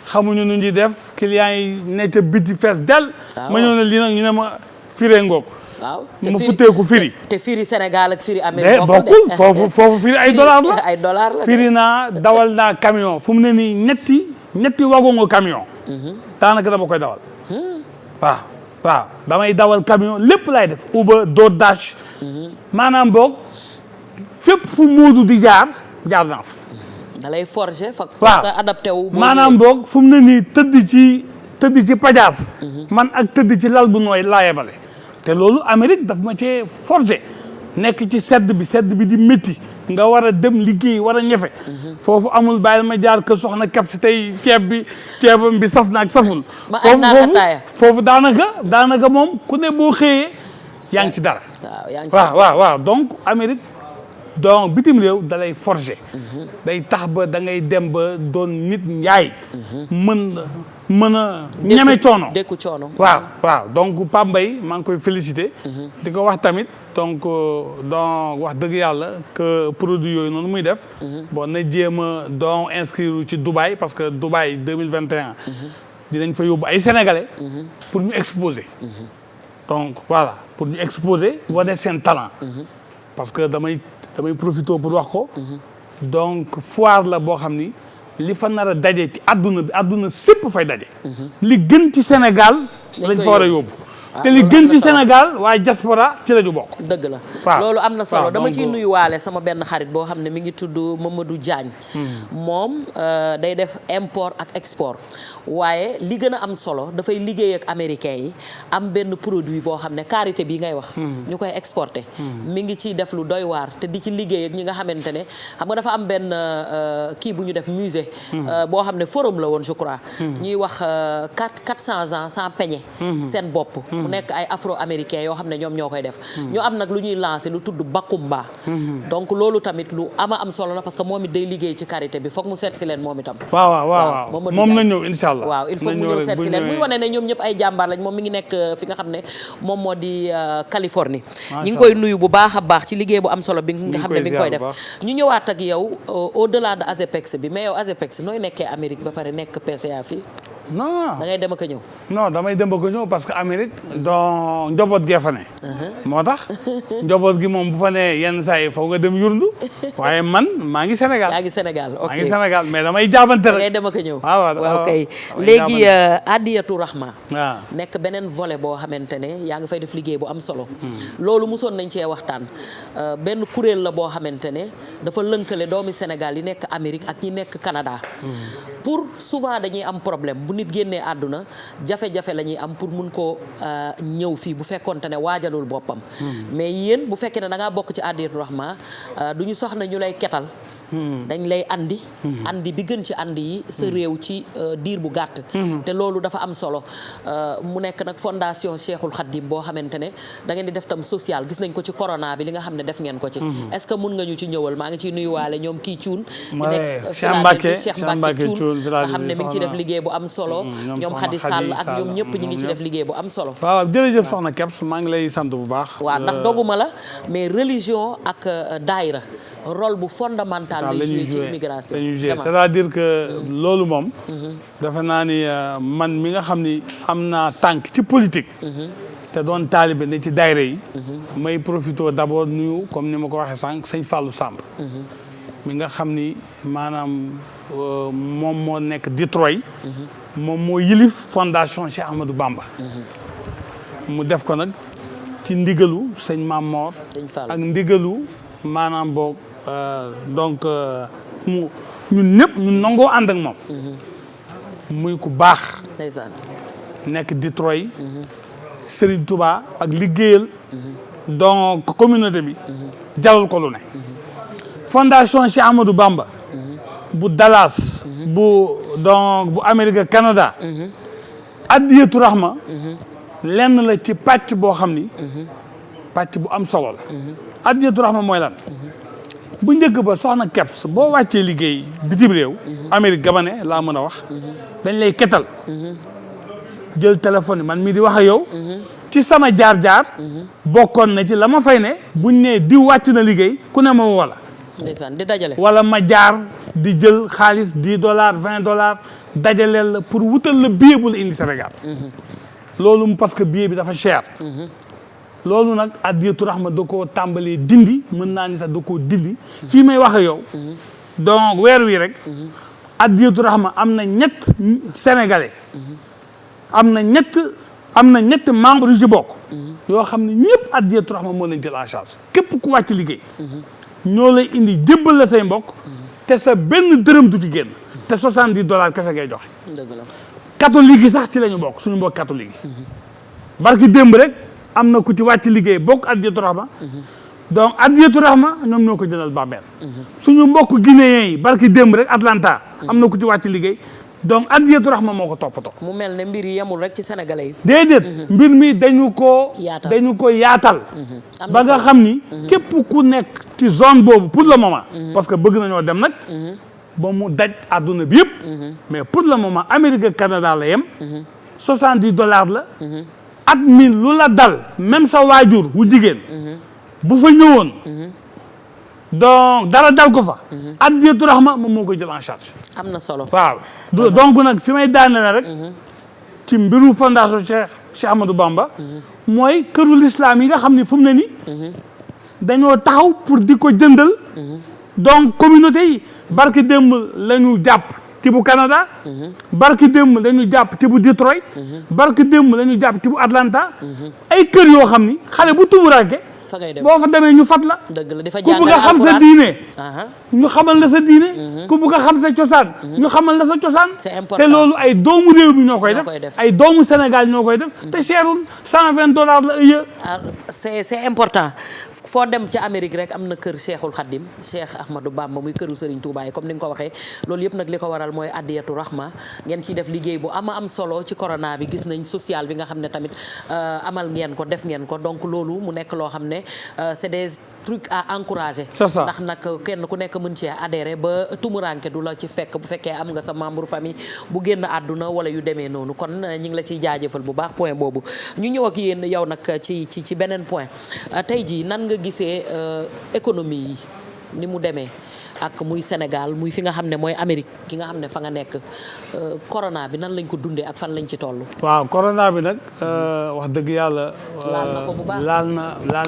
xamuñu nu ñuy def clients yi ne ca biti fees del. ma ñëw ne lii nag ñu ne ma firee ngoog. waaw ma futteeku firi. te firi Sénégal ak firi Amérique bokkul foofu firi ay dollars la. ay dollars la firi naa dawal naa camion fu mu ne nii ñetti wagongu camion. daanaka dama koy dawal. waaw damay dawal camion lépp laay def Uber DoorDash. maanaam boog fépp fu Moodu di jaar naa fa. da lay forger fa. waaw nga adapté wu. maanaam boog fu mu ne nii tëdd ci pajaas. man ak tëdd ci lal bu nooy laa yebale. te loolu Amérique daf ma cee forger nekk ci sedd bi di métti nga war a dem liggéey war a ñefe. foofu amul bàyyil ma jaar kër soxna kap si tey ceebam bi saf na ak saful. foofu daanaka moom ku ne boo xëyee yaa ngi ci dara. waaw donc Amérique donc bitim réew da lay forger. day tax ba da ngay dem ba doon nit njaay. mën a ñeme coono. dékku coono. waaw donc Pape Mbaye maa ngi koy féliciter. di ko wax tamit donc wax dëgg yàlla que produit yooyu noonu muy def. bon na jéem a donc inscrire ci Dubaï parce que Dubaï 2021. dinañ fa yóbbu ay sénégalais. pour ñu exposer. donc voilà pour ñu exposer wane seen talent. parce que damay profité pour wax ko. donc foire la boo xam ni. li fa nar a daje ci àdduna sépp fay daje. li gën ci Sénégal lañ fa war a yóbbu. te li gën ci Sénégal waaye diaspora ci la ñu bokk. dëgg la loolu am na solo dama ciy nuyuwaale sama benn xarit boo xam ne mi ngi tudd Mamadou Diagne. moom day def import ak export waaye li gën a am solo dafay liggéey ak américains yi am benn produit boo xam ne karité bii ngay wax. ñu koy exporté. mi ngi ciy def lu doy waar te di ci liggéey ak ñi nga xamante ne xam nga dafa am benn kii bu ñu def musée. boo xam ne forum la woon je crois. ñuy wax 400 ans sans peñe. seen bopp. mu nekk ay afro américains yoo xam ne ñoom ñoo koy def. ñu am nag lu ñuy lancé lu tudd Bakumba. donc loolu tamit lu am solo la parce que moom it day liggéey ci karité bi foog mu seet si leen moom itam. waaw moom na ñëw incha allah. waaw il faut mu ñëw seet si leen muy wane ne ñoom ñëpp ay jàmbaar lañ moom mi ngi nekk fi nga xam ne moom moo di Californie. ñi ngi koy nuyu bu baax a baax ci liggéey bu am solo bi nga xam ne mi ngi koy def. ñu ñëwaat ak yow au delà de ASEPEX bi mais yow ASEPEX nooy nekkee Amérique ba pare nekk PCA fii. non da ngay dem ak a ñëw. non damay dem ak a ñëw parce que Amérique donc njaboot gee fa ne. moo tax njaboot gi moom bu fa ne yenn saa yi foog nga dem yurndu waaye man maa ngi Sénégal. yaa ngi Sénégal ok maa ngi Sénégal mais damay jaabante rek. da ngay dem ak a ñëw. waaw kay léegi Adiyatu Rahma. waaw nekk beneen volet boo xamante ne yaa ngi fay def liggéey bu am solo. loolu mosoon nañ cee waxtaan benn kuréel la boo xamante ne dafa lënkale doomi Sénégal yi nekk Amérique ak ñi nekk Canada. pour souvent dañuy am problème nit génnee àdduna jafe-jafe la ñuy am pour mun koo ñëw fii bu fekkonte ne waajalul boppam mais yéen bu fekkee ne da ngaa bokk ci Adiyatu Rahma du ñu soxna ñu lay ketal dañ lay andi bi gën ci andi yi sa réew ci diir bu gàtt te loolu dafa am solo mu nekk nag fondation Cheikhul Khadim boo xamante ne da ngeen di def tam social gis nañ ko ci corona bi li nga xam ne def ngeen ko ci est-ce que mun nga ñu ci ñëwal maa ngi ciy nuyuwaale ñoom kii Cuun nekk Cheikh Mbacke Cuun nga xam ne mi ngi ci def liggéey bu am solo ñoom Khady Sall ak ñoom ñëpp ñi ngi ci def liggéey bu am solo waaw jërëjëf soxna Kebs maa ngi lay sant bu baax waaw ndax doguma la mais religion ak daayira rôle bu fondamental lay joué ci immigration c'est-à-dire que loolu moom dafa naa ni man mi nga xam ni am naa tànk ci politique te doon taalibe ne ci daayira yi may profité d'abord nuyu comme ni ma ko waxee sànq sëñ Fallou Samb mi nga xam ni maanaam moom moo nekk Detroit moom moo yilif fondation Cheikh Ahmadou Bamba mu def ko nag ci ndigalu sëñ Mamor ak ndigalu maanaam boog donc ñun ñëpp ñu nangoo ànd ak moom. muy ku baax. ndeysaan. nekk Detroit. Serigne Touba ak liggéeyal. donc communauté bi. jalal ko lu ne. fondation Cheikh Ahmadou Bamba. bu Dallas. bu Amérique Canada. Adiyatu Rahma. lenn la ci pàcc boo xam ni. pàcc bu am solo la. Adiyatu Rahma mooy lan. bu njëkk ba soxna Kebs boo wàccee liggéey bitim réew. Amérique gabane laa mën a wax. dañ lay ketal. jël téléphone man mii di wax ak yow. ci sama jaar-jaar. bokkoon na ci la ma fay ne. buñ nee di wàcc na liggéey ku ne ma wala. ndeysaan di dajale. wala ma jaar di jël xaalis $10 $20 dajaleel la pour wutal la billet bu la indi Sénégal. loolu parce que billet bi dafa cher. loolu nag Adiyatu Rahma da koo tàmbalee dindi mën naa ni sax da koo dindi. fii may wax ak yow. donc weer wi rek. Adiyatu Rahma am na ñett sénégalais. am na ñett membre yu ci bokk. yoo xam ne ñëpp Adiyatu Rahma moo leen jël en charge képp ku wàcc liggéey. ñoo lay indi jébbal la say mbokk. te sa benn dërëm du ci génn. te $70 kese ngay joxe. dëgg la. catholique yi sax ci la ñu bokk suñu mbokk catholique yi. barki démb rek am na ku ci wàcc liggéey bokk Adiyatu Rahma. donc Adiyatu Rahma ñoom ñoo ko jëlal bàmmeel. suñu mbokk guinéen yi barki démb rek Atlanta. am na ku ci wàcc liggéey. donc Adiyatu Rahma moo ko toppatoo. mu mel ne mbir yi yemul rek ci sénégalais yi. déedéet. mbir mi dañu ko yaatal. ba nga xam ni. képp ku nekk ci zone boobu pour le moment. parce que bëgg nañoo dem nag. ba mu daj àdduna bi yëpp. mais pour le moment Amérique ak Canada la yem. $70 la. at mi lu la dal même sa waajur wu jigéen. bu fa ñëwoon. donc dara dal ko fa. Adiyatu Rahma moom moo koy jël en charge. am na solo. waaw donc nag fi may daaneel rek. ci mbiru fondation Cheikh Ahmadou Bamba. mooy këru l'islam yi nga xam ni fu mu ne nii. dañoo taxaw pour di ko jëndal. donc communauté yi. barki démb la ñu jàpp ci bu Canada. barki démb la ñu jàpp ci bu Detroit. barki démb la ñu jàpp ci bu Atlanta. ay kër yoo xam ni xale bu tumuranke fa ngay dem boo fa demee ñu fat la. dëgg la dafa ku jàngale bëgg a xam sa diine. ñu xamal la sa diine. ku bëgg a xam sa cosaan. ñu xamal la sa cosaan. c'est important te loolu ay doomu réew mi ñoo koy def. ay doomu Sénégal ñoo koy def. te cherul $120 la ëllëg. c'est important foo dem ca Amérique rek am na kër Cheikhul Khadim Cheikh Ahmadou Bamba muy këru Serigne Touba yi comme ni nga ko waxee loolu yëpp nag li ko waral mooy Adiyatu Rahma ngeen ciy def liggéey bu am solo ci corona bi gis nañ social bi nga xam ne tamit amal ngeen ko def ngeen ko donc loolu mu nekk loo xam ne c'est des trucs à encourager. ndax nag kenn ku nekk mën ci adhérer ba tumuranke du la ci fekk bu fekkee am nga sa membre famille bu génn àdduna wala yu demee noonu kon ñi ngi la ciy jaajëfal bu baax point boobu ñu ñëw ak yéen yow nag ci beneen point tey jii nan nga gisee économie yi ni mu demee ak muy Sénégal muy fi nga xam ne mooy Amérique ki nga xam ne fa nga nekk corona bi nan lañ ko dundee ak fan lañ ci toll. waaw corona bi nag wax dëgg yàlla. laal na ko bu baax laal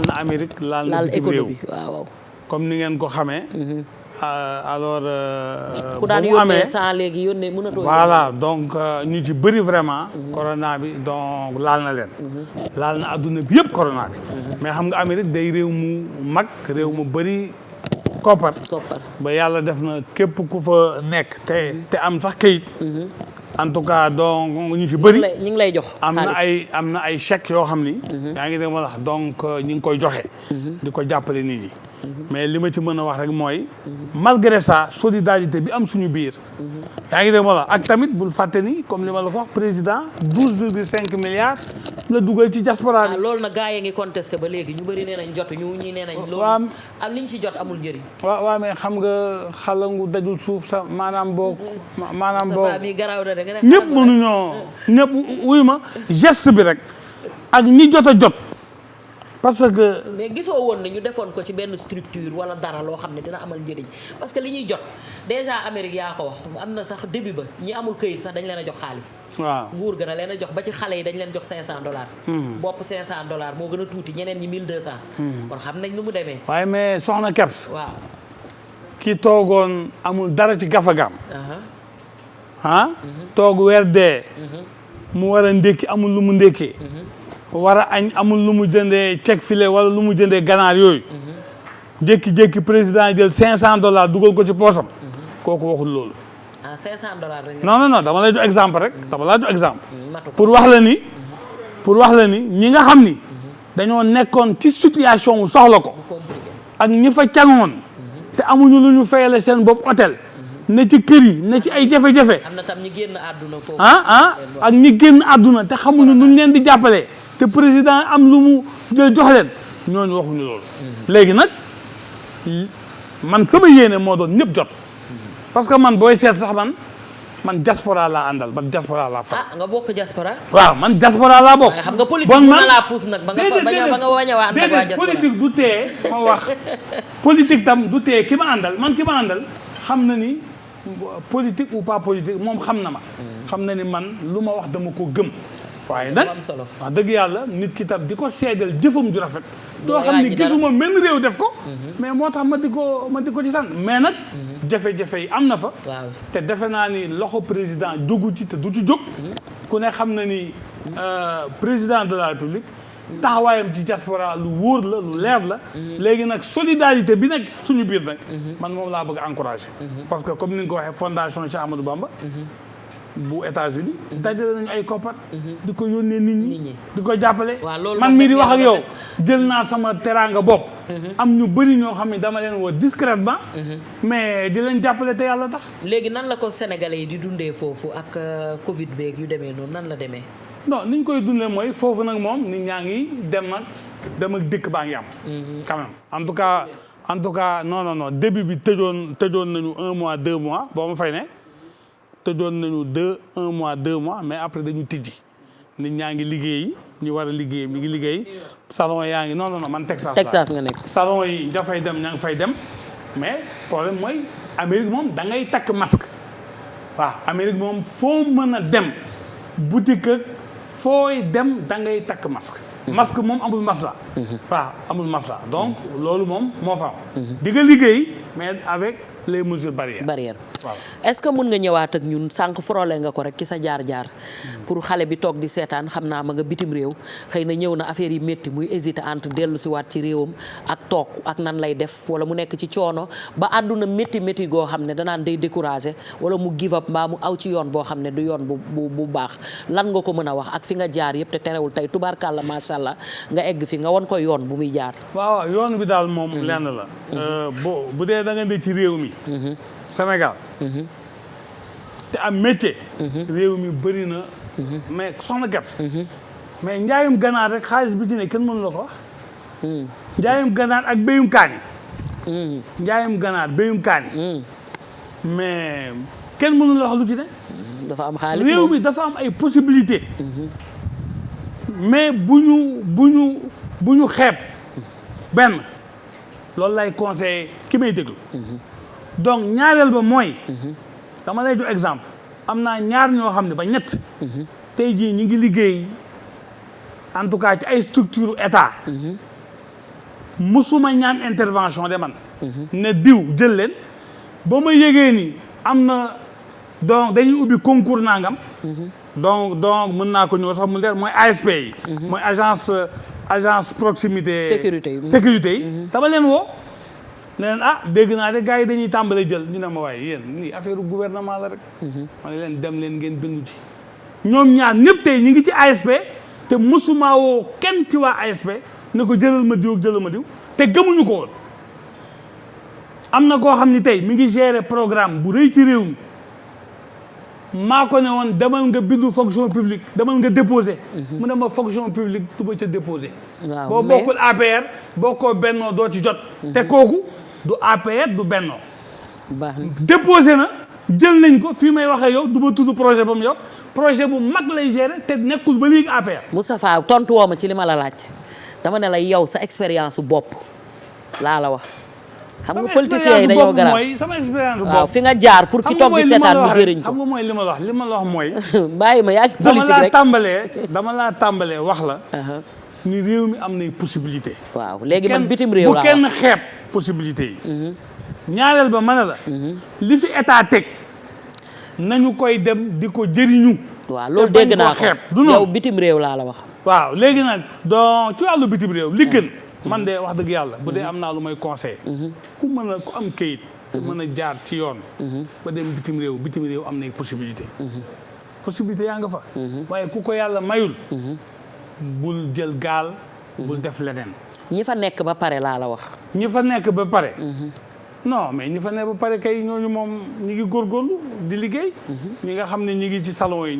na Amérique laal na économie waaw. comme ni ngeen ko xamee. alors. ku daan yónnee sans léegi yónnee mënatoo. voilà donc ñu ci bëri vraiment. corona bi donc laal na leen. laal na adduna bi yëpp corona bi. mais xam nga Amérique day réew mu mag réew mu bëri. koppar ba yàlla def na képp ku fa nekk te am sax kayit. en tout cas donc ñu ci bëri. ñu ngi lay jox am na ay chèques yoo xam ni. yaa ngi dégg ma wax donc ñu ngi koy joxe. di ko jàppale nit ñi. mais li ma ci mën a wax rek mooy. malgré ça solidarité bi am suñu biir. yaa ngi dégg ma la ak tamit bul fàtte ni comme li ma la ko wax président 12,5 milliards la dugal ci diaspora bi. loolu nag gars yi ngi contesté ba léegi ñu bëri nee nañ jotuñu ñii nee nañ. loolu am liñ ci jot amul njëriñ. waaw mais xam nga xalangu dajul suuf sa maanaam boo. ñëpp mënuñoo ñëpp wuyu ma geste bi rek ak ñi jot a jot. parce que. mais gisoo woon ne ñu defoon ko ci benn structure wala dara loo xam ne dina amal njëriñ parce que li ñuy jot déjà Amérique yaa ko wax am na sax début ba ñi amul këyit sax dañ leen a jox xaalis. waaw nguur gën a leen a jox ba ci xale yi dañ leen jox $500. bopp $500 moo gën a tuuti ñeneen ñi 1200. kon xam nañ nu mu demee. waaye mais soxna Kebs. waaw. ki toogoon amul dara ci gafagaam. toog weer dee. mu war a ndékki amul lu mu ndékkee. war a añ amul lu mu jëndee ceeb filet wala lu mu jëndee ganaar yooyu. jékki-jékki président jël $500 dugal ko ci poosam. kooku waxul loolu. ah $500 rek. non dama lay jox exemple rek dama lay jox exemple. pour wax la ni ñi nga xam ni dañoo nekkoon ci situation wu soxla ko ak ñi fa cangoon te amuñu lu ñu fayale seen bopp hôtel ne ci kër yi ne ci ay jafe-jafe. am na tam ñi génn àdduna foofu. ak ñi génn àdduna te xamuñu nuñ leen di jàppalee te président am lu mu jël jox leen ñooñu waxuñu loolu. léegi nag man sama yéene moo doon ñëpp jot parce que man booy seet sax man diaspora laa àndal man diaspora laa fa. nga bokk diaspora. waaw man diaspora laa bokk. xam nga politique mën na laa pousse nag ba nga wañ a waa ànd ak waa diaspora. politique du tee ma wax politique tam du tee ki ma àndal man ki ma àndal xam na ni politique ou pas politique moom xam na ma. xam na ni man lu ma wax dama ko gëm. waaye nag wax dëgg yàlla nit ki tam di ko seedal jëfam ju rafet. doo xam ni gisuma menn réew def ko. mais moo tax ma di ko ci sant mais nag. jafe-jafe yi am na fa. te defe naa ni loxo président jógu ci te du ci jóg. ku ne xam na ni président de la république taxawaayam ci diaspora lu wóor la lu leer la. léegi nag solidarité bi nag suñu biir nag. man moom laa bëgg encourager. parce que comme ni nga ko waxee fondation Cheikh Ahmadou Bamba. bu États-Unis dajale nañu ay koppar. di ko yónnee nit ñi di ko jàppale. man mii di wax ak yow jël naa sama teraanga bopp. am ñu bëri ñoo xam ne dama leen woo discrètement. mais di leen jàppale te yàlla tax. léegi nan la ko sénégalais yi di dundee foofu ak Covid beeg yu demee noonu nan la demee. non ni ñu koy dundee mooy foofu nag moom nit ñaa ngi dem ak dëkk baa ngi am. quand même en tout cas non début bi tëjoon nañu 1 mois 2 mois boo ma fay ne. tëjoon nañu 1 mois 2 mois mais après dañu tijji nit ñaa ngi liggéey ñu war a liggéey mi ngi liggéey salon yaa ngi non man Texas nga nekk. salon yi ña fay dem ña ngi fay dem mais problème mooy Amérique moom da ngay takk masque waaw Amérique moom foo mën a dem boutique ak fooy dem da ngay takk masque. masque moom amul masla. waaw amul masla donc loolu moom moo fa am. di nga liggéey mais avec les mesures barrières. Voilà. Est-ce que mën nga ñëwaat ak ñun sànq frôlé nga ko rek ci sa jaar-jaar pour xale bi toog di seetaan xam naa ma nga bitim réew xëy na ñëw na affaire yi métti muy hésiter entre dellu si waat ci réewam ak toog ak nan lay def wala mu nekk ci coono ba àdduna métti goo xam ne danaan day découragé wala mu give up mbaa mu aw ci yoon boo xam ne du yoon bu baax lan nga ko mën a wax ak fi nga jaar yëpp te terewul tey tubaarkàlla macha allah nga egg fi nga won ko yoon bu muy jaar. waaw yoon bi daal moom lenn la. bu dee da nga ne ci réew mi. Sénégal te am métier réew mi bëri na mais soxna Gerte mais njaayum ganaar rek xaalis bi ci ne kenn mënu la ko wax njaayum ganaar ak béyum kaani njaayum ganaar béyum kaani mais kenn mënu la wax lu ci ne dafa am xaalis réew mi dafa am ay possibilité mais bu ñu xeeb benn loolu lay conseillé ki may déglu donc ñaareel ba mooy dama lay jox exemple am naa ñaar ñoo xam ne ba ñett tey jii ñu ngi liggéey en tout cas ci ay structure état musuma ñaan intervention de man ne diw jël leen ba ma yégee ni am na donc dañuy ubbi concours nangam donc mën naa ko ñëw sax mu leer mooy ASP yi mooy agence proximité sécurité yi dama leen woo ne leen dégg naa de gars yi dañuy tàmbale jël ñu ne ma waaye yéen lii affaire gouvernement la rek ma ne leen dem leen ngeen bindu ci ñoom ñaar ñëpp tey ñu ngi ci ASP te mosuma woo kenn ci waa ASP ne ko jëlal ma diw ak jëlal ma diw te gëmuñu ko woon am na koo xam ni tey mi ngi gérer programme bu rëy ci réew mi maa ko ne woon demal nga bindu fonction publique demal nga déposé mu ne ma fonction publique du ma ca déposé boo bokkul APR bokkoo bennoo doo ci jot te kooku du APR du bennoo déposé na jël nañ ko fii may waxee yow du ma tudd projet ba mu yor projet bu mag lay gérer te nekkul ba léegi APR. Moustapha tontu woo ma ci li ma la laaj dama ne la yow sa expérience su bopp laa la wax. xam nga politiciens yi dañoo garaaw sama expérience bopp waaw fi nga jaar pour ki toog di seetaan mu jëriñ ko xam nga mooy li ma la wax mooy. bàyyi ma yaa ngi politique rek dama laa tàmbalee wax la. ni réew mi am nay possibilité. waaw léegi man bitim réew laa bu kenn xeeb possibilité yi. ñaareel ba mën a la. li fi état teg nañu koy dem di ko jëriñu. waaw loolu dégg naa ko yow bitim réew laa la wax. waaw léegi nag donc ci wàllu bitim réew li gën. man de wax dëgg yàlla bu dee am naa lu may conseil ku mën a ku am kayit te mën a jaar ci yoon ba dem bitim réew am nay possibilité possibilité yaa nga fa waaye ku ko yàlla mayul bul jël gaal bul def leneen ñi fa nekk ba pare laa la wax ñi fa nekk ba pare non mais ñi fa nekk ba pare kay ñooñu moom ñi ngi góorgóorlu di liggéey ñi nga xam ne ñi ngi ci salon yi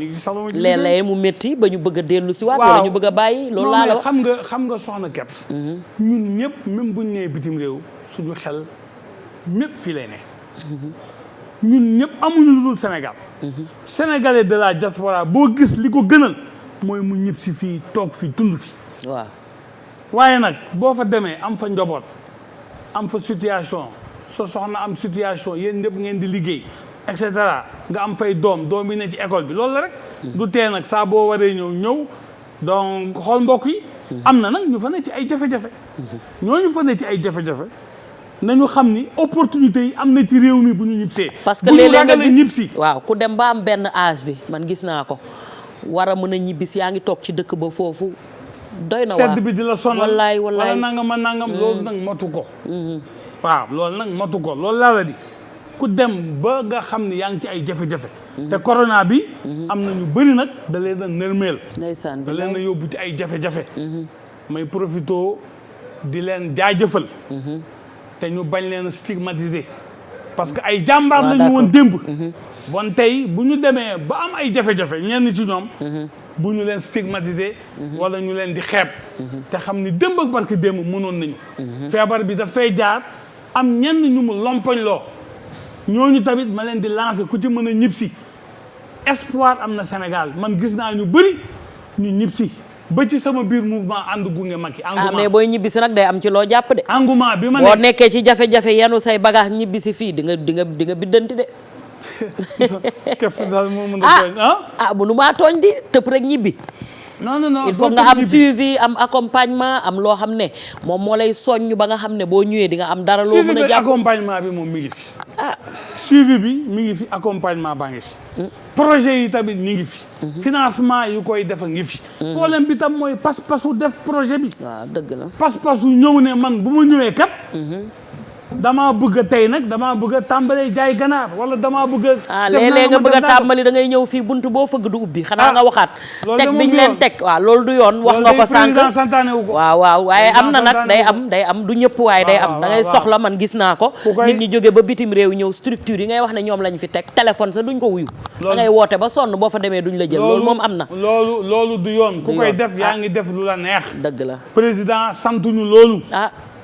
léeg-léeg mu métti ba ñu bëgg a dellu si waat wala ñu bëgg a bàyyi loolu laa la wax xam nga soxna Kebs ñun ñëpp même buñ nee bitim réew suñu xel ñëpp fii lay ne ñun ñëpp amuñu lu dul Sénégal sénégalais de la diaspora boo gis li ko gënal mooy mu ñëpp si fii toog fi tund fi waaw waaye nag boo fa demee am fa njaboot am fa situation so soxna am situation yéen ñëpp ngeen di liggéey et cetera nga am fay doom yi ne ci école bi loolu la rek du tee nag saa boo waree ñëw donc xool mbokk yi am na nag ñu fa ne ci ay jafe-jafe ñooñu fa ne ci ay jafe-jafe nañu xam ni opportunité yi am na ci réew mi bu ñu ñibbisee parce que léeg-léeg nga gis waaw ku dem ba am benn âge bi man gis naa ko war a mën a ñibbis yaa ngi toog ci dëkk ba foofu doy na waar sedd bi di la sonal wallaay wala nangam loolu nag matu ko waaw loolu nag matu ko loolu laa la di ku dem ba nga xam ne yaa ngi ci ay jafe-jafe te corona bi am na ñu bëri nag da leen a nërmeel ndeysaan da leen a yóbbu ci ay jafe-jafe may profito di leen jaajëfal te ñu bañ leen stigmatiser parce que ay jàmbaar la ñu woon démb bon tey bu ñu demee ba am ay jafe-jafe ñenn ci ñoom bu ñu leen stigmatiser wala ñu leen di xeeb te xam ni démb ak barke démb mënoon nañu feebar bi dafay jaar am ñenn ñu mu lompoñ loo ñooñu tamit ma leen di lancer ku ci mën a ñib si espoir am na Sénégal man gis naa ñu bëri ñu ñib si ba ci sama biir mouvement ànd gunge Macky engouement mais booy ñibbisi nag day am ci loo jàpp de engouement bi ma boo nekkee ci jafe-jafe yanu say bagage ñibbisi fii di nga biddanti de kef daal moo mën a tooñ bu nu maa tooñ di tëpp rek ñibbi non il faut nga am suivi am accompagnement am loo xam ne moom moo lay soññ ba nga xam ne boo ñëwee di nga am dara loo mën a jàpp accompagnement bi moom mi ngi fi suivi bi mi ngi fi accompagnement baa ngi fi projet yi tamit ñi ngi fi financement yu koy def a ngi fi problème bi tam mooy pas-pasu def projet bi waaw dëgg la pas-pasu ñëw ne man bu ma ñëwee kat damaa bëgg a tey nag damaa bëgg a tàmbalee jaay ganaar wala damaa bëgg a léeg-léeg nga bëgg a tàmbali da ngay ñëw fii buntu boo fëgg du ubbi xanaa nga waxaat teg biñ leen teg waaw loolu du yoon wax nga ko sànq waaw waaye am na nag day am du ñëpp waaye day am da ngay soxla man gis naa ko nit ñi jóge ba bitim réew ñëw structure yi ngay wax ne ñoom lañ fi teg téléphone sa duñ ko wuyu da ngay woote ba sonn boo fa demee duñ la jël loolu moom am na loolu du yoon ku koy def yaa ngi def lu la neex dëgg la président santuñu loolu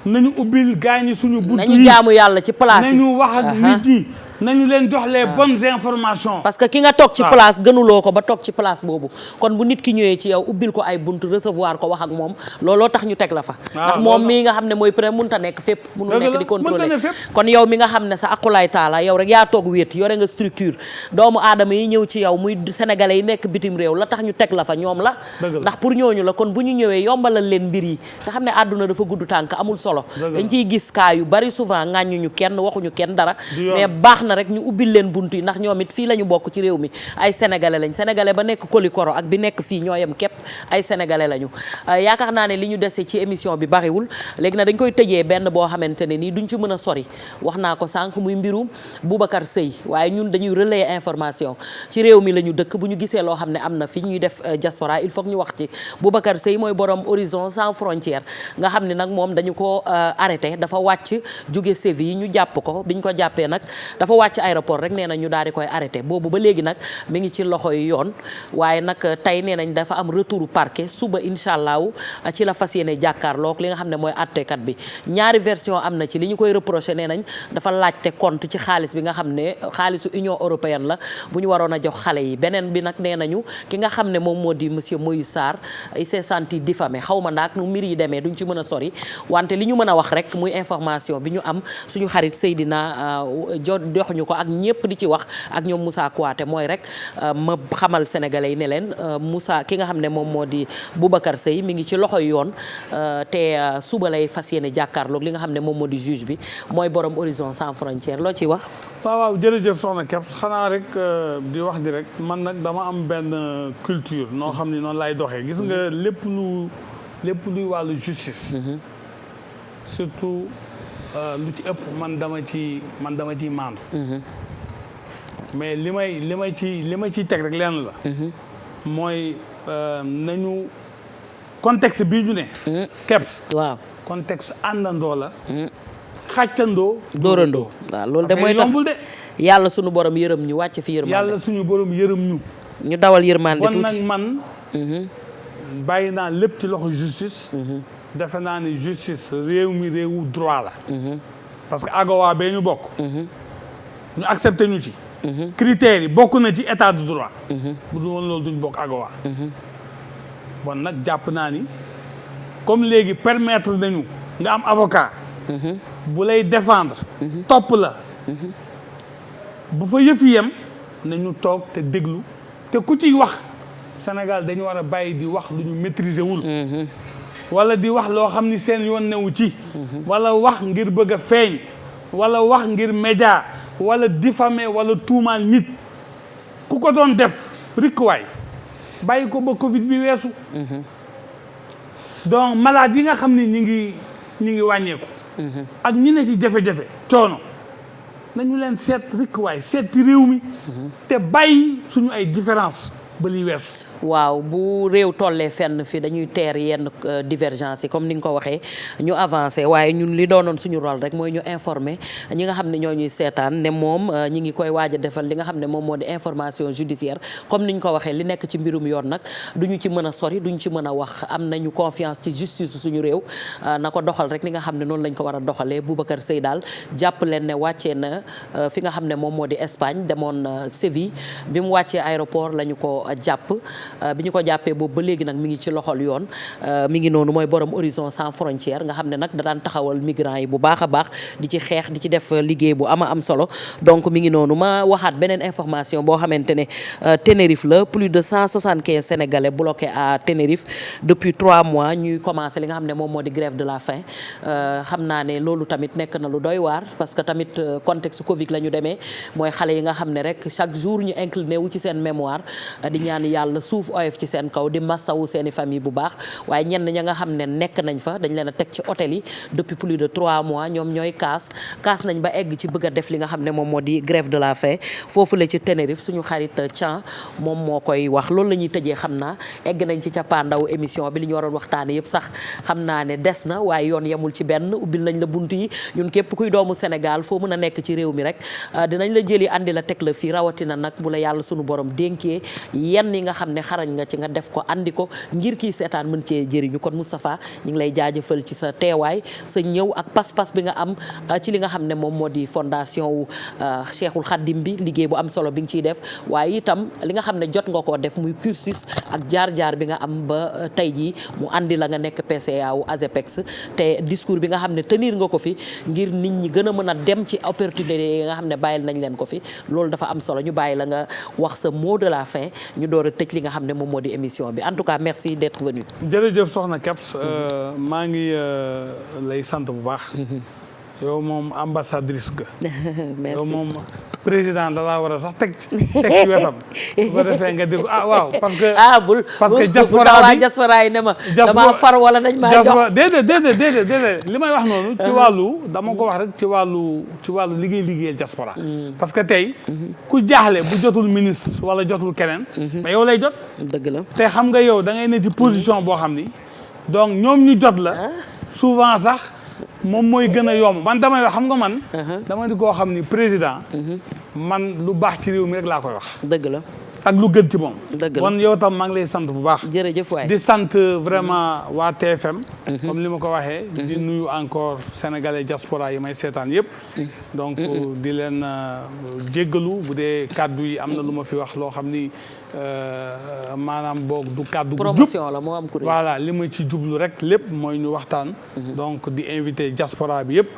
nañu ubbil gaañi suñu buntu yi nañu jaamu yàlla ci place yi nañu wax ak nit ñi nañu leen jox les bonnes informations. parce que ki nga toog ci place gënuloo ko ba toog ci place boobu kon bu nit ki ñëwee ci yow ubbil ko ay buntu recevoir ko wax ak moom looloo tax ñu teg la fa. ndax moom mii nga xam ne mooy peut-être mënut a nekk fépp. mënul nekk di contrôler kon yow mi nga xam ne sa akulaay taala yow rek yaa toog wéet yore nga structure doomu aadama yi ñëw ci yow muy sénégalais yi nekk bitim réew la tax ñu teg la fa ñoom la. ndax pour ñooñu la kon bu ñu ñëwee yombalal leen mbir yi nga xam ne àdduna dafa gudd tànk amul solo. dañ ciy gis cas yu bari souvent ŋàññuñu kenn waxuñu kenn dara mais baax na rek ñu ubbil leen bunt yi ndax ñoom it fii la ñu bokk ci réew mi ay sénégalais lañ sénégalais ba nekk Kolikoro ak bi nekk fii ñoo yem képp ay sénégalais lañu yaakaar naa ne li ñu dese ci émission bi bariwul léegi nag dañ koy tëjee benn boo xamante ne nii duñ ci mën a sori wax naa ko sànq muy mbirum Boubacar Seye waaye ñun dañuy relayer information ci réew mi la ñu dëkk bu ñu gisee loo xam ne am na fi ñuy def diaspora il faut que ñu wax ci Boubacar Seye mooy borom Horizon Sans Frontières nga xam ne nag moom dañu ko arrêté dafa wàcc jóge Séville ñu jàpp ko biñ ko jàppee nag dafa wàcc aéroport rek nee na ñu daal di koy arrêté boobu ba léegi nag mi ngi ci loxo yi yoon waaye nag tey nee nañ dafa am retour parquet suba incha allahu ci la fas yéene jàkkaarloog li nga xam ne mooy attekat bi ñaari version am na ci li ñu koy reproché nee nañ dafa laajte compte ci xaalis bi nga xam ne xaalisu Union européenne la bu ñu waroon a jox xale yi beneen bi nag nee nañu ki nga xam ne moom moo di monsieur Moïse Sarr il s'est senti diffamé xaw ma ndaak nu mbir yi demee duñ ci mën a sori wante li ñu mën a wax rek muy information bi ñu am suñu xarit Seydina joxuñu ko ak ñëpp di ci wax ak ñoom Moussa Kouaté mooy rek ma xamal sénégalais yi ne leen Moussa ki nga xam ne moom moo di Boubacar Seye mi ngi ci loxoy yoon te suba lay fas yéene jàkkaarloog li nga xam ne moom moo di juge bi mooy borom Horizon Sans Frontières loo ciy wax. waaw jërëjëf soxna Kebs xanaa rek di wax di rek man nag dama am benn culture noo xam ne noonu lay doxee gis nga lépp luy wàllu justice surtout lu ci ëpp man dama ci maandu. mais li ma ciy teg rek lenn la. mooy nañu contexte bii ñu ne. keps waaw contexte àndandoo la. xàccandoo. dóorandoo waaw loolu de mooy tax yombul de. yàlla suñu borom yërëm ñu wàcc fi yërmande. yàlla suñu borom yërëm ñu. ñu dawal yërmande tuuti kon nag man. bàyyi naa lépp ci loxo justice. defe naa ni justice réew mi réewu droit la. parce que AGOA bee ñu bokk. ñu accepté ñu ci. critères yi bokk na ci état de droit. bu dul woon loolu duñ bokk AGOA. bon nag jàpp naa ni comme léegi permettre nañu nga am avocat. bu lay défendre. topp la. bu fa yëf yi yem nañu toog te déglu te ku ciy wax Sénégal dañu war a bàyyi di wax lu ñu maîtriser wul. wala di wax loo xam ni seen yoon newu ci. wala wax ngir bëgg a feeñ. wala wax ngir média wala diffamer wala tuumaal nit ku ko doon def rikkuwaay bàyyi ko ba Covid bi weesu. donc malade yi nga xam ni ñi ngi wàññeeku. ak ñi ne ci jafe-jafe coono nañu leen seet rikkuwaay seet ci réew mi. te bàyyi suñu ay différence ba li weesu. waaw bu réew tollee fenn fi dañuy teer yenn divergence yi comme ni nga ko waxee ñu avancé waaye ñun li doonoon suñu rôle rek mooy ñu informer ñi nga xam ne ñoo ñuy seetaan ne moom ñi ngi koy waaj a defal li nga xam ne moom moo di information judiciaire comme ni ñu ko waxee li nekk ci mbirum yoon nag duñu ci mën a sori duñu ci mën a wax am nañu confiance ci justice suñu réew na ko doxal rek li nga xam ne noonu lañ ko war a doxalee Boubacar Seye daal jàpp leen ne wàccee na fi nga xam ne moom moo di Espagne demoon Séville bi mu wàccee aéroport la ñu ko jàpp bi ñu ko jàppee boobu ba léegi nag mi ngi ci loxol yoon mi ngi noonu mooy borom Horizon Sans Frontières nga xam ne nag da daan taxawal migrants yi bu baax a baax di ci xeex di ci def liggéey bu am solo donc mi ngi noonu ma waxaat beneen information boo xamante ne Tenerife la plus de 175 Sénégalais bloqués à Tenerife depuis 3 mois ñuy commencé li nga xam ne moom moo di grève de la faim xam naa ne loolu tamit nekk na lu doy waar parce que tamit contexte Covid la ñu demee mooy xale yi nga xam ne rek chaque jour ñu incliné wu ci seen mémoire di ñaan yàlla suuf oyof ci seen kaw di massawu seeni famille bu baax waaye ñenn ña nga xam ne nekk nañ fa dañ leen a teg ci hôtel yi depuis plus de 3 mois ñoom ñooy kaas nañ ba egg ci bëgg a def li nga xam ne moom moo di grève de la faim foofu la ci Tenerife suñu xarit Thian moom moo koy wax loolu la ñuy tëjee xam naa egg nañ ci cappaandaw émission bi li ñu waroon waxtaane yëpp sax xam naa ne des na waaye yoon yemul ci benn ubbil nañ la bunt yi ñun képp kuy doomu Sénégal foo mën a nekk ci réew mi rek dinañ la jëli andi la teg la fii rawatina nag bu la yàlla suñu borom dénkee yenn yi nga xam ne xarañ nga ci nga def ko andi ko ngir kii seetaan mën cee jëriñu kon Moustapha ñu ngi lay jaajëfal ci sa teewaay sa ñëw ak pas-pas bi nga am ci li nga xam ne moom moo di fondation wu Cheikhul Khadim bi liggéey bu am solo bi nga ciy def waaye itam li nga xam ne jot nga koo def muy cursus ak jaar-jaar bi nga am ba tey jii mu andi la nga nekk PCA wu ASEPEX te discours bi nga xam ne tenir nga ko fi ngir nit ñi gën a mën a dem ci opportunité yi nga xam ne bàyyil nañ leen ko fi loolu dafa am solo ñu bàyyi la nga wax sa mot de la fin ñu door a tëj li nga xam ne moom moo di émission bi en tout cas merci d'être venu. jërëjëf soxna Kebs maa ngi lay sant bu baax. yow moom ambassadrice ga. merci yow moom président da laa war a sax teg ci wetam. su ko defee nga dégg waaw parce que. parce que diaspora yi ne ma. damaa far wala nañ maa jox déedéet li may wax noonu. ci wàllu dama ko wax rek ci wàllu liggéeyal diaspora. parce que tey ku jaaxle bu jotul ministre wala jotul keneen. mais yow lay jot. dëgg la te xam nga yow da ngay ne ci position boo xam ni donc ñoom ñu jot la. souvent sax. moom mooy gën a yomb man damay wax xam nga man. dama di koo xam ni président. man lu baax ci réew mi rek laa koy wax. dëgg la. ak lu gën ci moom. dëgg la kon yow tam maa ngi lay sant bu baax. jërëjëf waay di sant vraiment waa TFM. comme li ma ko waxee. di nuyu encore sénégalais diaspora yi may seetaan yëpp. donc di leen jéggalu bu dee kàddu yi am na lu ma fi wax loo xam ni maanaam boog du kàddu. promotion la moo am kuréel. voilà li ma ci jublu rek lépp mooy ñu waxtaan. donc di invité diaspora bi yëpp.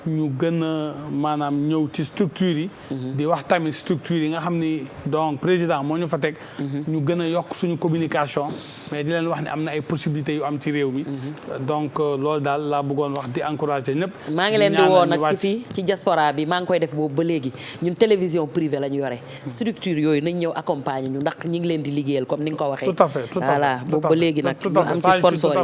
ñu gën a maanaam ñëw ci structure yi. di wax tamit structure yi nga xam ni donc président moo ñu fa teg. ñu gën a yokk suñu communication mais di leen wax ne am na ay possibilités yu am ci réew mi. donc loolu daal laa bëggoon wax di encourager ñëpp. maa ngi leen di woo nag ci fii ci diaspora bi maa ngi koy def boobu ba léegi ñun télévision privée la ñu yore. structure yooyu nañ ñëw accompagner ñu ndax ñi ngi leen di liggéeyal comme ni nga ko waxee. tout à fait voilà boobu ba léegi nag ñu am ci sponsor yi.